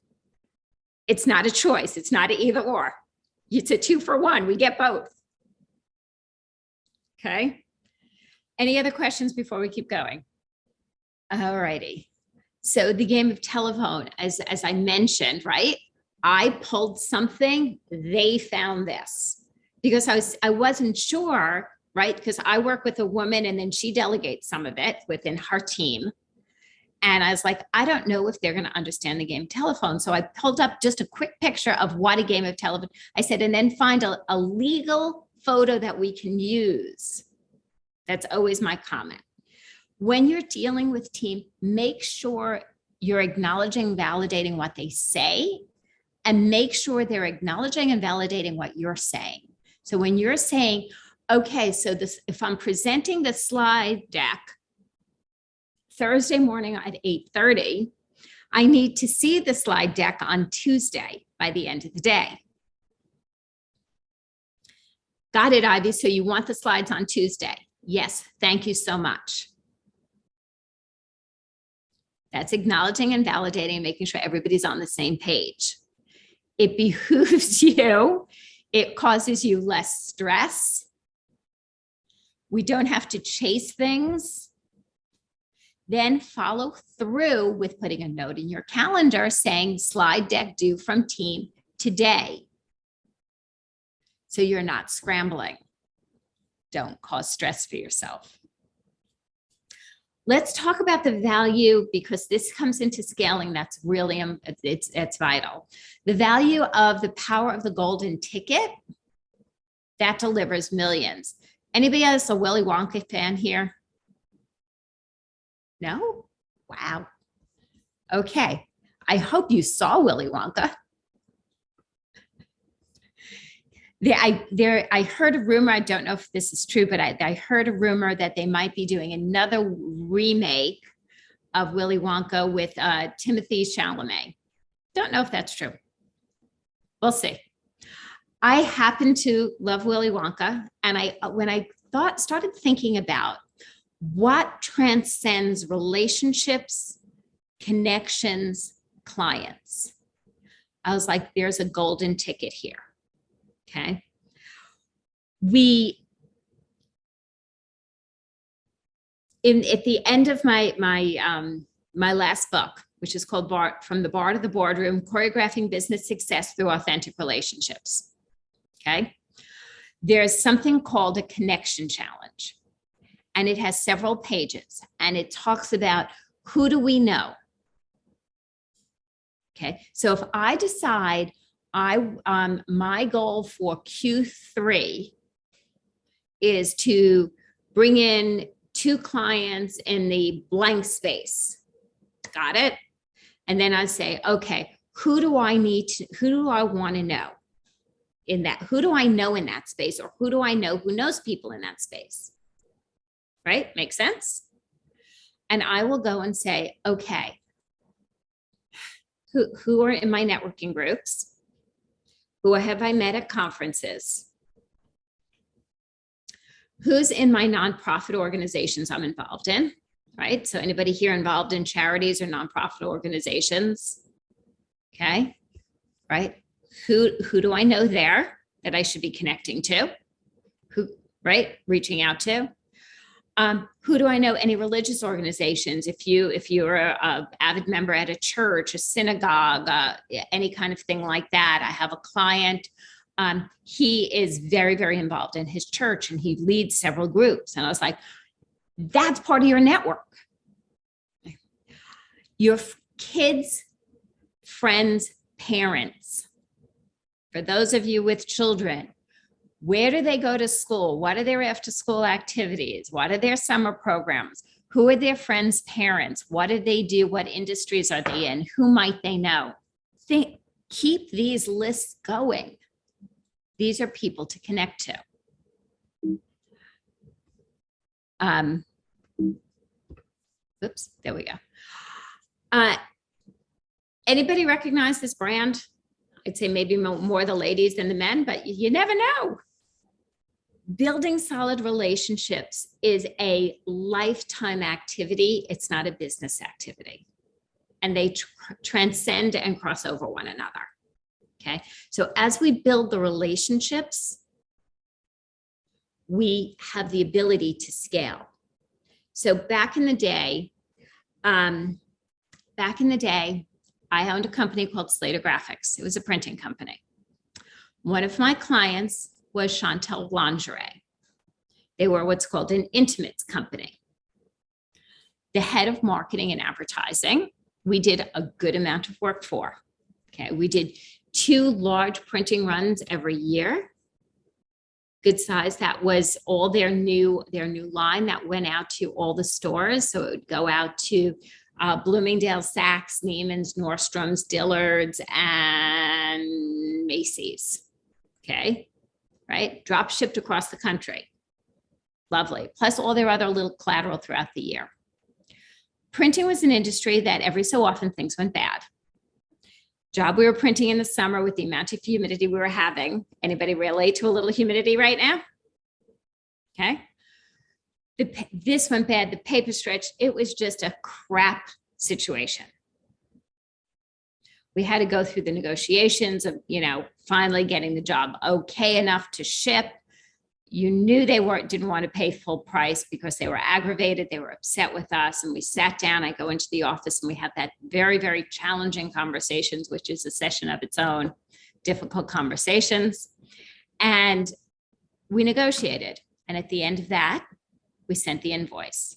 It's not a choice. It's not an either or. It's a 2 for 1. We get both. Okay. Any other questions before we keep going? All righty. So the game of telephone, as I mentioned, right? I pulled something, they found this because I wasn't sure, right? Because I work with a woman and then she delegates some of it within her team. And I was like, I don't know if they're going to understand the game of telephone. So I pulled up just a quick picture of what a game of telephone. I said, and then find a legal photo that we can use. That's always my comment. When you're dealing with team, make sure you're acknowledging, validating what they say, and make sure they're acknowledging and validating what you're saying. So when you're saying, Okay, so this, if I'm presenting the slide deck Thursday morning at 8:30, I need to see the slide deck on Tuesday by the end of the day. Got it, Ivy. So you want the slides on Tuesday? Yes, thank you so much. That's acknowledging and validating and making sure everybody's on the same page. It behooves you. It causes you less stress. We don't have to chase things. Then follow through with putting a note in your calendar saying slide deck due from team today. So you're not scrambling. Don't cause stress for yourself. Let's talk about the value, because this comes into scaling. That's really, it's vital. The value of the power of the golden ticket that delivers millions. Anybody else a Willy Wonka fan here? No? Wow. Okay. I hope you saw Willy Wonka. I heard a rumor, I don't know if this is true, but I heard a rumor that they might be doing another remake of Willy Wonka with Timothy Chalamet. Don't know if that's true. We'll see. I happen to love Willy Wonka, and when I started thinking about what transcends relationships, connections, clients, I was like, there's a golden ticket here. Okay. At the end of my last book, which is called From the Bar to the Boardroom, Choreographing Business Success Through Authentic Relationships. Okay. There's something called a connection challenge, and it has several pages, and it talks about who do we know? Okay. So if I decide my goal for Q3 is to bring in 2 clients in the blank space. Got it? And then I say, okay, who do I want to know in that? Who do I know in that space? Or who do I know who knows people in that space? Right? Makes sense? And I will go and say, okay, who are in my networking groups? Who have I met at conferences? Who's in my nonprofit organizations I'm involved in, right? So anybody here involved in charities or nonprofit organizations? Okay, right? Who do I know there that I should be connecting to? Who, right? Reaching out to? Who do I know? Any religious organizations? If you're a avid member at a church, a synagogue, any kind of thing like that. I have a client. He is very, very involved in his church, and he leads several groups. And I was like, that's part of your network. Your kids, friends, parents. For those of you with children, where do they go to school? What are their after school activities? What are their summer programs? Who are their friends' parents? What do they do? What industries are they in? Who might they know? Keep these lists going. These are people to connect to. Oops, there we go. Anybody recognize this brand? I'd say maybe more the ladies than the men, but you never know. Building solid relationships is a lifetime activity. It's not a business activity. And they transcend and cross over one another. Okay. So as we build the relationships, we have the ability to scale. So back in the day, I owned a company called Slater Graphics. It was a printing company. One of my clients was Chantel Lingerie. They were what's called an intimates company. The head of marketing and advertising, we did a good amount of work for. Okay, we did 2 large printing runs every year. Good size. That was all their new line that went out to all the stores. So it would go out to Bloomingdale's, Saks, Neiman's, Nordstrom's, Dillard's, and Macy's. Okay, right? Drop shipped across the country. Lovely. Plus all their other little collateral throughout the year. Printing was an industry that every so often things went bad. Job we were printing in the summer with the amount of humidity we were having. Anybody relate to a little humidity right now? Okay. This went bad, the paper stretched. It was just a crap situation. We had to go through the negotiations of, finally getting the job okay enough to ship. You knew they didn't want to pay full price because they were aggravated. They were upset with us. And we sat down, I go into the office and we had that very, very challenging conversations, which is a session of its own, difficult conversations. And we negotiated. And at the end of that, we sent the invoice.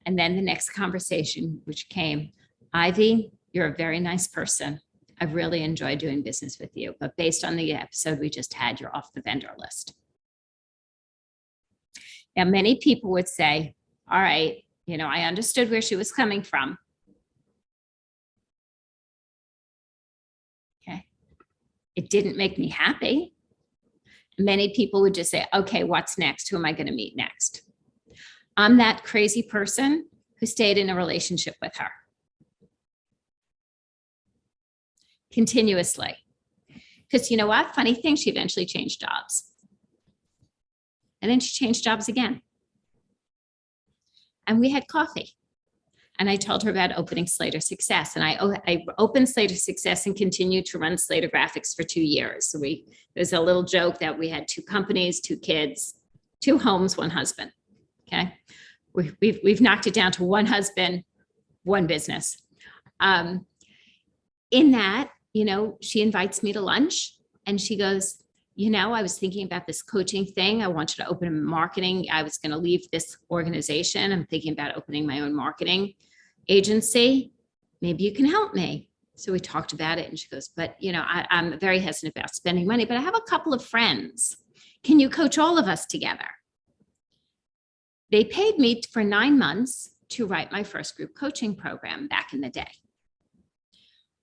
And then the next conversation, which came, Ivy, you're a very nice person. I've really enjoyed doing business with you, but based on the episode we just had, you're off the vendor list. Now, many people would say, all right, I understood where she was coming from. Okay. It didn't make me happy. Many people would just say, okay, what's next? Who am I going to meet next? I'm that crazy person who stayed in a relationship with her continuously. Because you know what? Funny thing, she eventually changed jobs. And then she changed jobs again. And we had coffee. And I told her about opening Slater Success. And I opened Slater Success and continued to run Slater Graphics for 2 years. So there's a little joke that we had 2 companies, 2 kids, 2 homes, 1 husband. Okay. We've knocked it down to 1 husband, 1 business. In that, she invites me to lunch and she goes, I was thinking about this coaching thing. I wanted to open a marketing. I was going to leave this organization. I'm thinking about opening my own marketing agency. Maybe you can help me. So we talked about it and she goes, but I'm very hesitant about spending money, but I have a couple of friends. Can you coach all of us together? They paid me for 9 months to write my first group coaching program back in the day.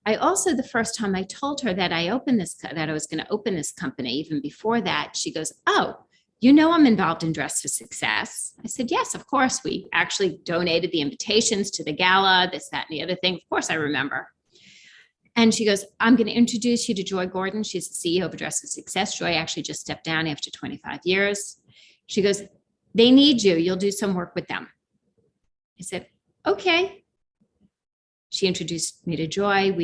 I also, the first time I told her that I was going to open this company, even before that, she goes, oh, I'm involved in Dress for Success. I said, yes, of course. We actually donated the invitations to the gala, this, that, and the other thing. Of course, I remember. And she goes, I'm going to introduce you to Joy Gordon. She's the CEO of Dress for Success. Joy actually just stepped down after 25 years. She goes, they need you. You'll do some work with them. I said, okay. She introduced me to Joy.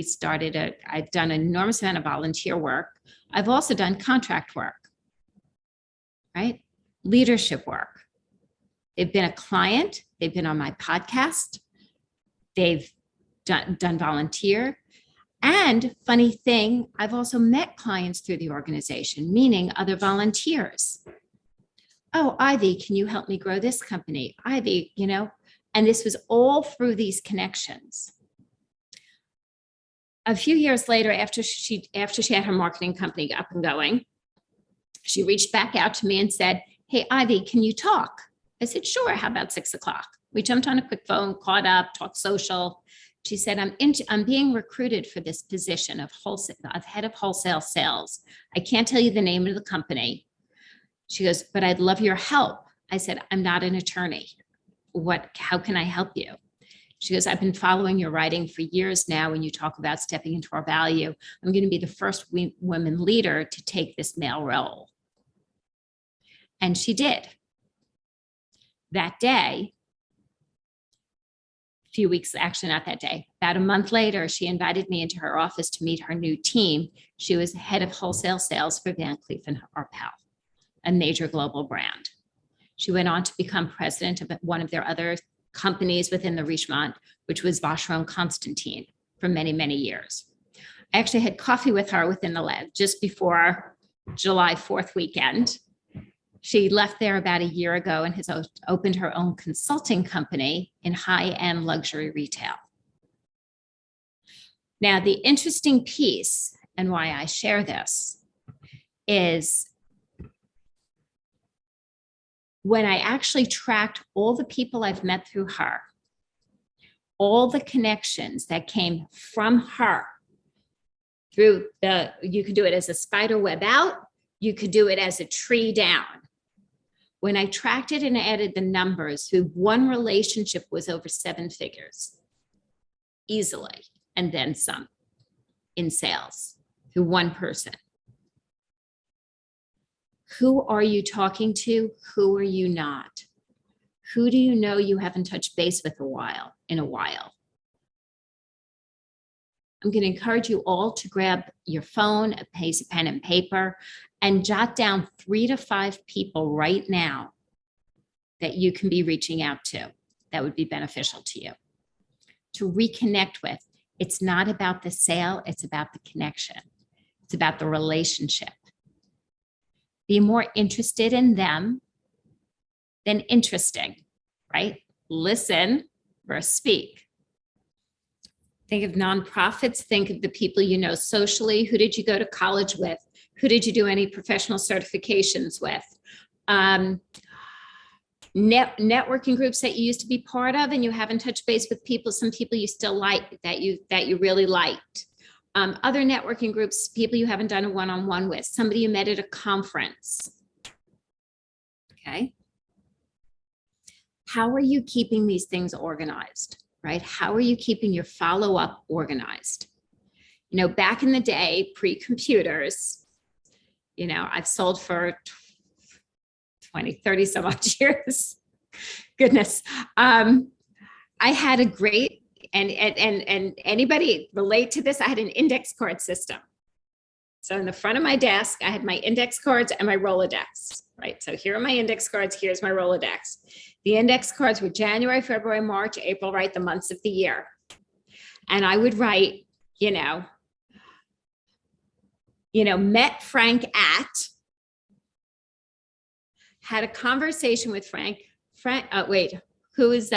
I've done an enormous amount of volunteer work. I've also done contract work, right? Leadership work. They've been a client. They've been on my podcast. They've done volunteer. And funny thing, I've also met clients through the organization, meaning other volunteers. Oh, Ivy, can you help me grow this company? Ivy, and this was all through these connections. A few years later, after she had her marketing company up and going, she reached back out to me and said, hey, Ivy, can you talk? I said, sure. How about 6 o'clock? We jumped on a quick phone, caught up, talked social. She said, I'm being recruited for this position of head of wholesale sales. I can't tell you the name of the company. She goes, but I'd love your help. I said, I'm not an attorney. How can I help you? She goes, I've been following your writing for years now. When you talk about stepping into our value, I'm going to be the first woman leader to take this male role. And she did. That day, a few weeks, actually not that day, about a month later, she invited me into her office to meet her new team. She was head of wholesale sales for Van Cleef & Arpels, a major global brand. She went on to become president of one of their other companies within the Richemont, which was Vacheron Constantin, for many, many years. I actually had coffee with her within the lab just before July 4th weekend. She left there about a year ago and has opened her own consulting company in high-end luxury retail. Now, the interesting piece, and why I share this, is when I actually tracked all the people I've met through her, all the connections that came from her through you could do it as a spider web out, you could do it as a tree down. When I tracked it and added the numbers, who one relationship was over 7 figures easily, and then some in sales, who one person. Who are you talking to? Who are you not? Who do you know you haven't touched base with in a while? I'm going to encourage you all to grab your phone, a piece of pen and paper, and jot down 3 to 5 people right now that you can be reaching out to that would be beneficial to you to reconnect with. It's not about the sale, it's about the connection. It's about the relationship. Be more interested in them than interesting, right? Listen versus speak. Think of nonprofits, think of the people you know socially. Who did you go to college with? Who did you do any professional certifications with? Networking groups that you used to be part of and you haven't touched base with people, some people you still like that you really liked. Other networking groups, people you haven't done a one-on-one with, somebody you met at a conference. Okay. How are you keeping these things organized, right? How are you keeping your follow-up organized? You know, back in the day, pre-computers, you know, I've sold for 20, 30 some odd years. Goodness. I had a great, and anybody relate to this? I had an index card system. So in the front of my desk, I had my index cards and my Rolodex, right? So here are my index cards, here's my Rolodex. The index cards were January, February, March, April, right? The months of the year. And I would write, you know, met Frank at, had a conversation with Frank. Who is,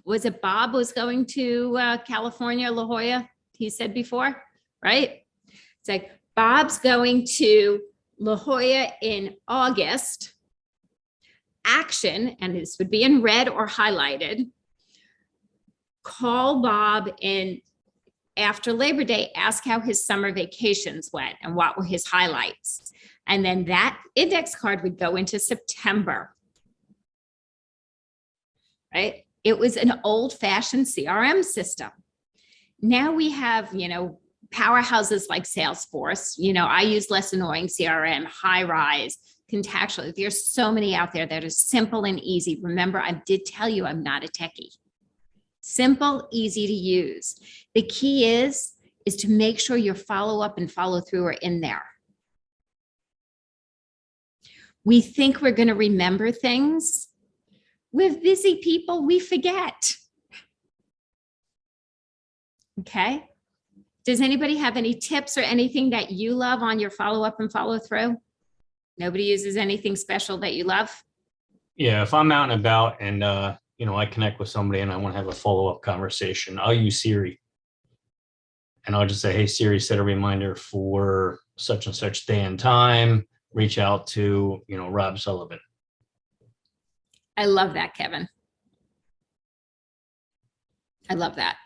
was it Bob was going to California, La Jolla? He said before, right? It's like, Bob's going to La Jolla in August. Action, and this would be in red or highlighted. Call Bob in after Labor Day, ask how his summer vacations went and what were his highlights. And then that index card would go into September, right? It was an old-fashioned CRM system. Now we have, powerhouses like Salesforce. I use Less Annoying CRM, HighRise, Contactually. There's so many out there that are simple and easy. Remember, I did tell you I'm not a techie. Simple, easy to use. The key is to make sure your follow-up and follow-through are in there. We think we're going to remember things. With busy people, we forget. Okay. Does anybody have any tips or anything that you love on your follow-up and follow-through? Nobody uses anything special that you love? Yeah, if I'm out and about and, I connect with somebody and I want to have a follow-up conversation, I'll use Siri. And I'll just say, hey, Siri, set a reminder for such and such day and time. Reach out to, Rob Sullivan. I love that, Kevin. I love that.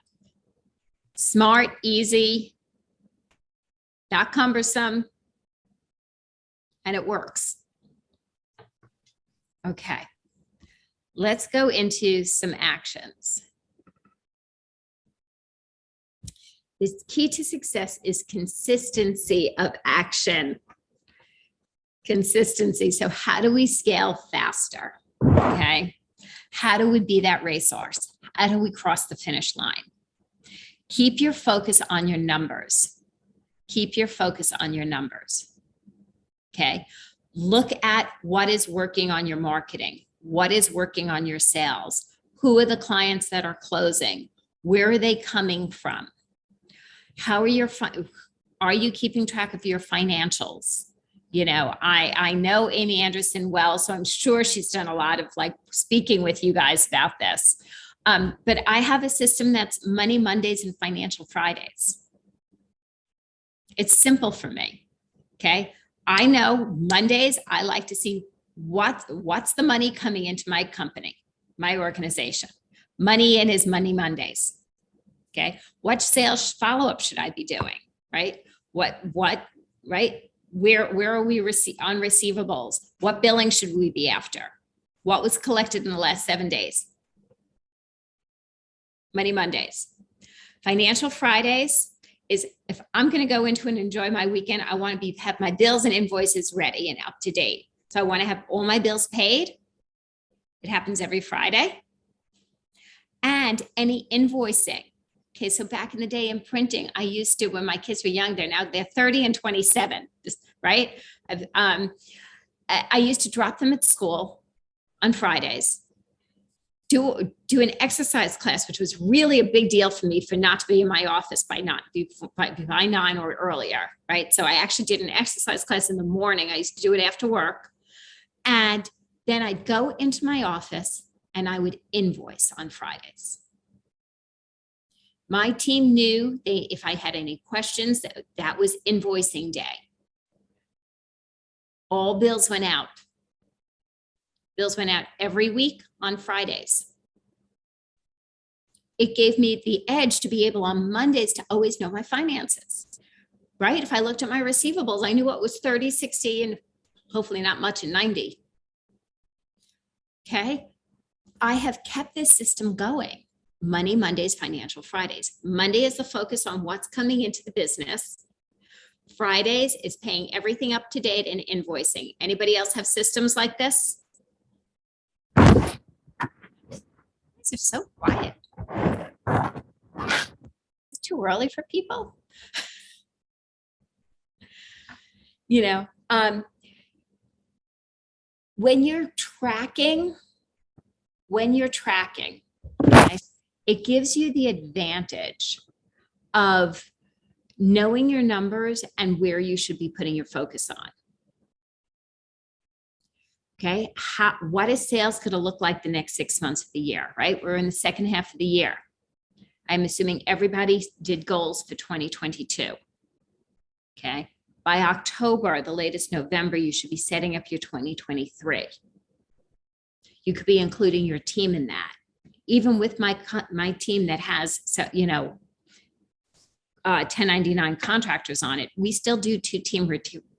Smart, easy, not cumbersome, and it works. Okay, let's go into some actions. The key to success is consistency of action. Consistency. So how do we scale faster? Okay. How do we be that racehorse? How do we cross the finish line? Keep your focus on your numbers. Keep your focus on your numbers. Okay. Look at what is working on your marketing. What is working on your sales? Who are the clients that are closing? Where are they coming from? Are you keeping track of your financials? I know Amy Anderson well, so I'm sure she's done a lot of speaking with you guys about this. But I have a system that's Money Mondays and Financial Fridays. It's simple for me. Okay. I know Mondays, I like to see what's the money coming into my company, my organization. Money in is Money Mondays. Okay. What sales follow-up should I be doing? Right. What, right? Where are we on receivables? What billing should we be after? What was collected in the last 7 days? Money Mondays. Financial Fridays is if I'm going to go into and enjoy my weekend, I want to have my bills and invoices ready and up to date. So I want to have all my bills paid. It happens every Friday. And any invoicing. Okay, so back in the day in printing, I used to, when my kids were young, they're 30 and 27, right? I used to drop them at school on Fridays, do an exercise class, which was really a big deal for me for not to be in my office by 9 or earlier, right? So I actually did an exercise class in the morning. I used to do it after work. And then I'd go into my office and I would invoice on Fridays. My team knew if I had any questions, that was invoicing day. All bills went out. Bills went out every week on Fridays. It gave me the edge to be able on Mondays to always know my finances, right? If I looked at my receivables, I knew what was 30, 60, and hopefully not much in 90. Okay. I have kept this system going. Money Mondays, Financial Fridays. Monday is the focus on what's coming into the business. Fridays is paying everything up to date and invoicing. Anybody else have systems like this? These are so quiet. It's too early for people. You know, when you're tracking, okay, it gives you the advantage of knowing your numbers and where you should be putting your focus on. Okay, what is sales going to look like the next 6 months of the year, right? We're in the second half of the year. I'm assuming everybody did goals for 2022. Okay, by October, the latest November, you should be setting up your 2023. You could be including your team in that. Even with my team that has, 1099 contractors on it, we still do 2 team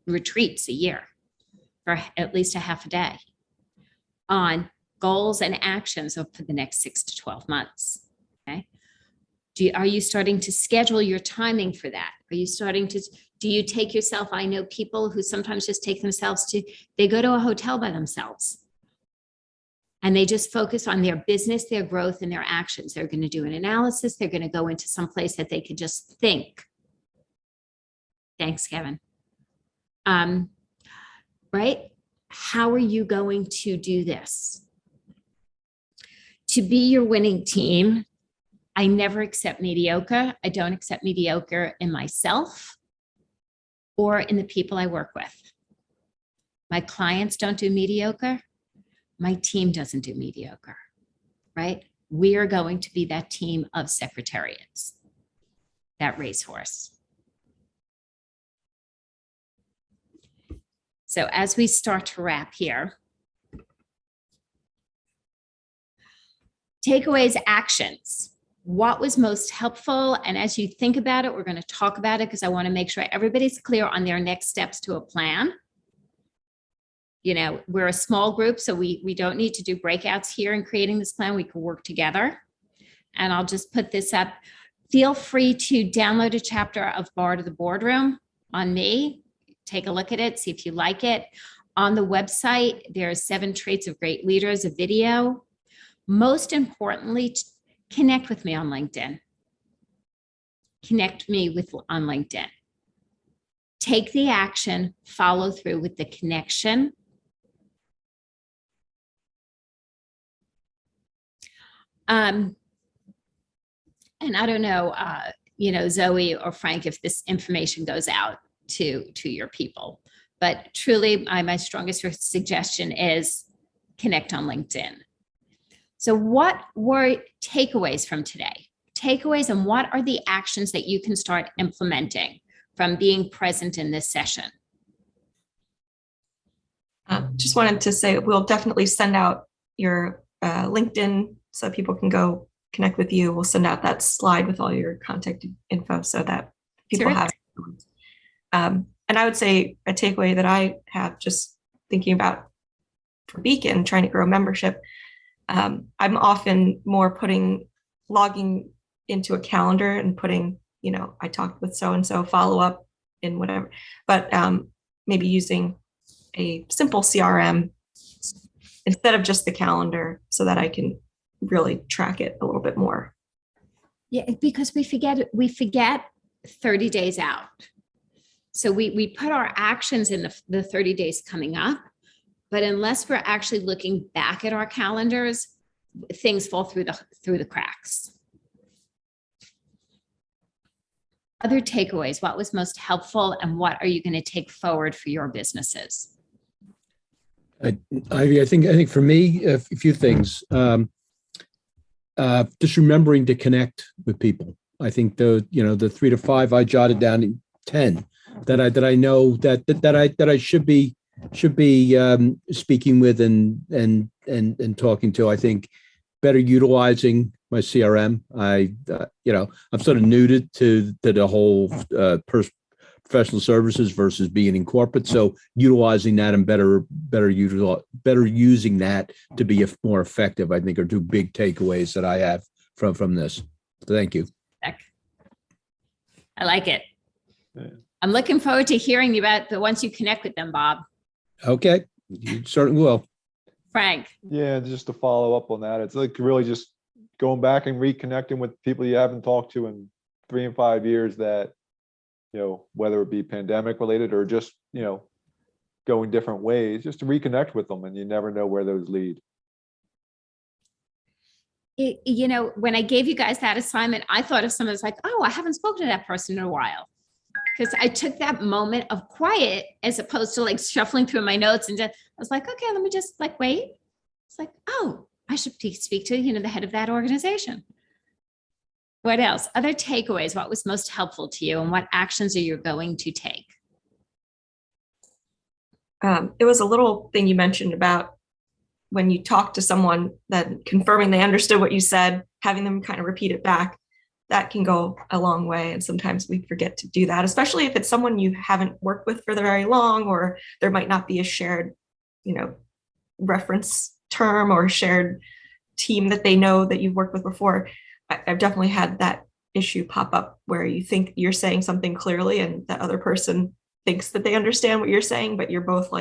retreats a year for at least a half a day on goals and actions for the next 6 to 12 months. Okay. Are you starting to schedule your timing for that? Are you starting to, do you take yourself? I know people who sometimes just take themselves they go to a hotel by themselves. And they just focus on their business, their growth, and their actions. They're going to do an analysis. They're going to go into some place that they could just think. Thanks, Kevin. Right? How are you going to do this? To be your winning team, I never accept mediocre. I don't accept mediocre in myself or in the people I work with. My clients don't do mediocre. My team doesn't do mediocre, right? We are going to be that team of secretariats, that racehorse. So as we start to wrap here, takeaways, actions. What was most helpful? And as you think about it, we're going to talk about it because I want to make sure everybody's clear on their next steps to a plan. You know, we're a small group, so we don't need to do breakouts here in creating this plan. We can work together. And I'll just put this up. Feel free to download a chapter of Bar to the Boardroom on me. Take a look at it, see if you like it. On the website, there's 7 Traits of Great Leaders, a video. Most importantly, connect with me on LinkedIn. Connect me on LinkedIn. Take the action, follow through with the connection. And I don't know, Zoe or Frank, if this information goes out to your people, but truly my strongest suggestion is connect on LinkedIn. So what were takeaways from today? Takeaways, and what are the actions that you can start implementing from being present in this session? Just wanted to say we'll definitely send out your LinkedIn so people can go connect with you. We'll send out that slide with all your contact info so that people have it. And And I would say a takeaway that I have just thinking about for Beacon, trying to grow membership, I'm often more logging into a calendar and putting, I talked with so-and-so, follow up in whatever, but maybe using a simple CRM instead of just the calendar so that I can really track it a little bit more. Yeah, because we forget 30 days out. So we put our actions in the 30 days coming up, but unless we're actually looking back at our calendars, things fall through the cracks. Other takeaways, what was most helpful and what are you going to take forward for your businesses? I think for me, a few things. Just remembering to connect with people. I think the 3 to 5 I jotted down to 10 that I know that I should be speaking with and talking to. I think better utilizing my CRM. I'm sort of new to the whole professional services versus being in corporate. So utilizing that and better using that to be more effective, I think, are two big takeaways that I have from this. Thank you. I like it. Yeah. I'm looking forward to hearing about the once you connect with them, Bob. Okay, you certainly will. Frank. Yeah, just to follow up on that, it's like really just going back and reconnecting with people you haven't talked to in 3 and 5 years that, whether it be pandemic related or just, going different ways, just to reconnect with them, and you never know where those lead. When I gave you guys that assignment, I thought of someone who's like, oh, I haven't spoken to that person in a while. Because I took that moment of quiet as opposed to like shuffling through my notes, and I was like, okay, let me just wait. It's like, oh, I should speak to, the head of that organization. What else? Other takeaways, what was most helpful to you and what actions are you going to take? It was a little thing you mentioned about when you talk to someone, that confirming they understood what you said, having them kind of repeat it back. That can go a long way. And sometimes we forget to do that, especially if it's someone you haven't worked with for very long, or there might not be a shared, reference term or shared team that they know that you've worked with before. I've definitely had that issue pop up where you think you're saying something clearly and the other person thinks that they understand what you're saying, but you're both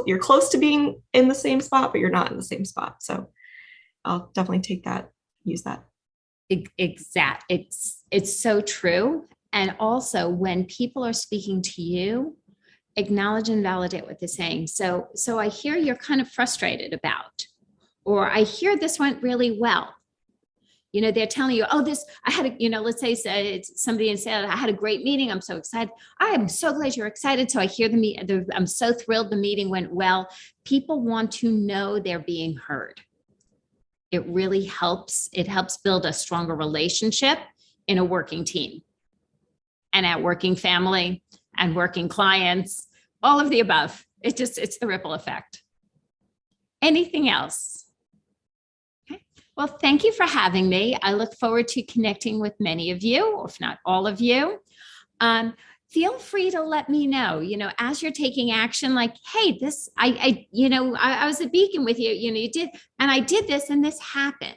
you're close to being in the same spot, but you're not in the same spot. So I'll definitely use that. It's so true. And also when people are speaking to you, acknowledge and validate what they're saying. So I hear you're kind of frustrated about, or I hear this went really well. They're telling you, oh, I had let's say somebody and said, I had a great meeting. I'm so excited. I am so glad you're excited. So I hear I'm so thrilled the meeting went well. People want to know they're being heard. It really helps. It helps build a stronger relationship in a working team and at working family and working clients, all of the above. It's the ripple effect. Anything else? Okay. Well, thank you for having me. I look forward to connecting with many of you, or if not all of you. Feel free to let me know, as you're taking action, like, hey, this, I was at Beacon with you, you did, and I did this and this happened,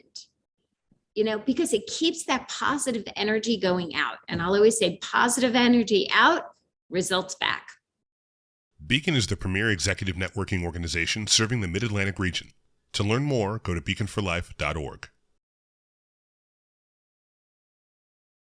because it keeps that positive energy going out. And I'll always say positive energy out, results back. Beacon is the premier executive networking organization serving the Mid-Atlantic region. To learn more, go to beaconforlife.org.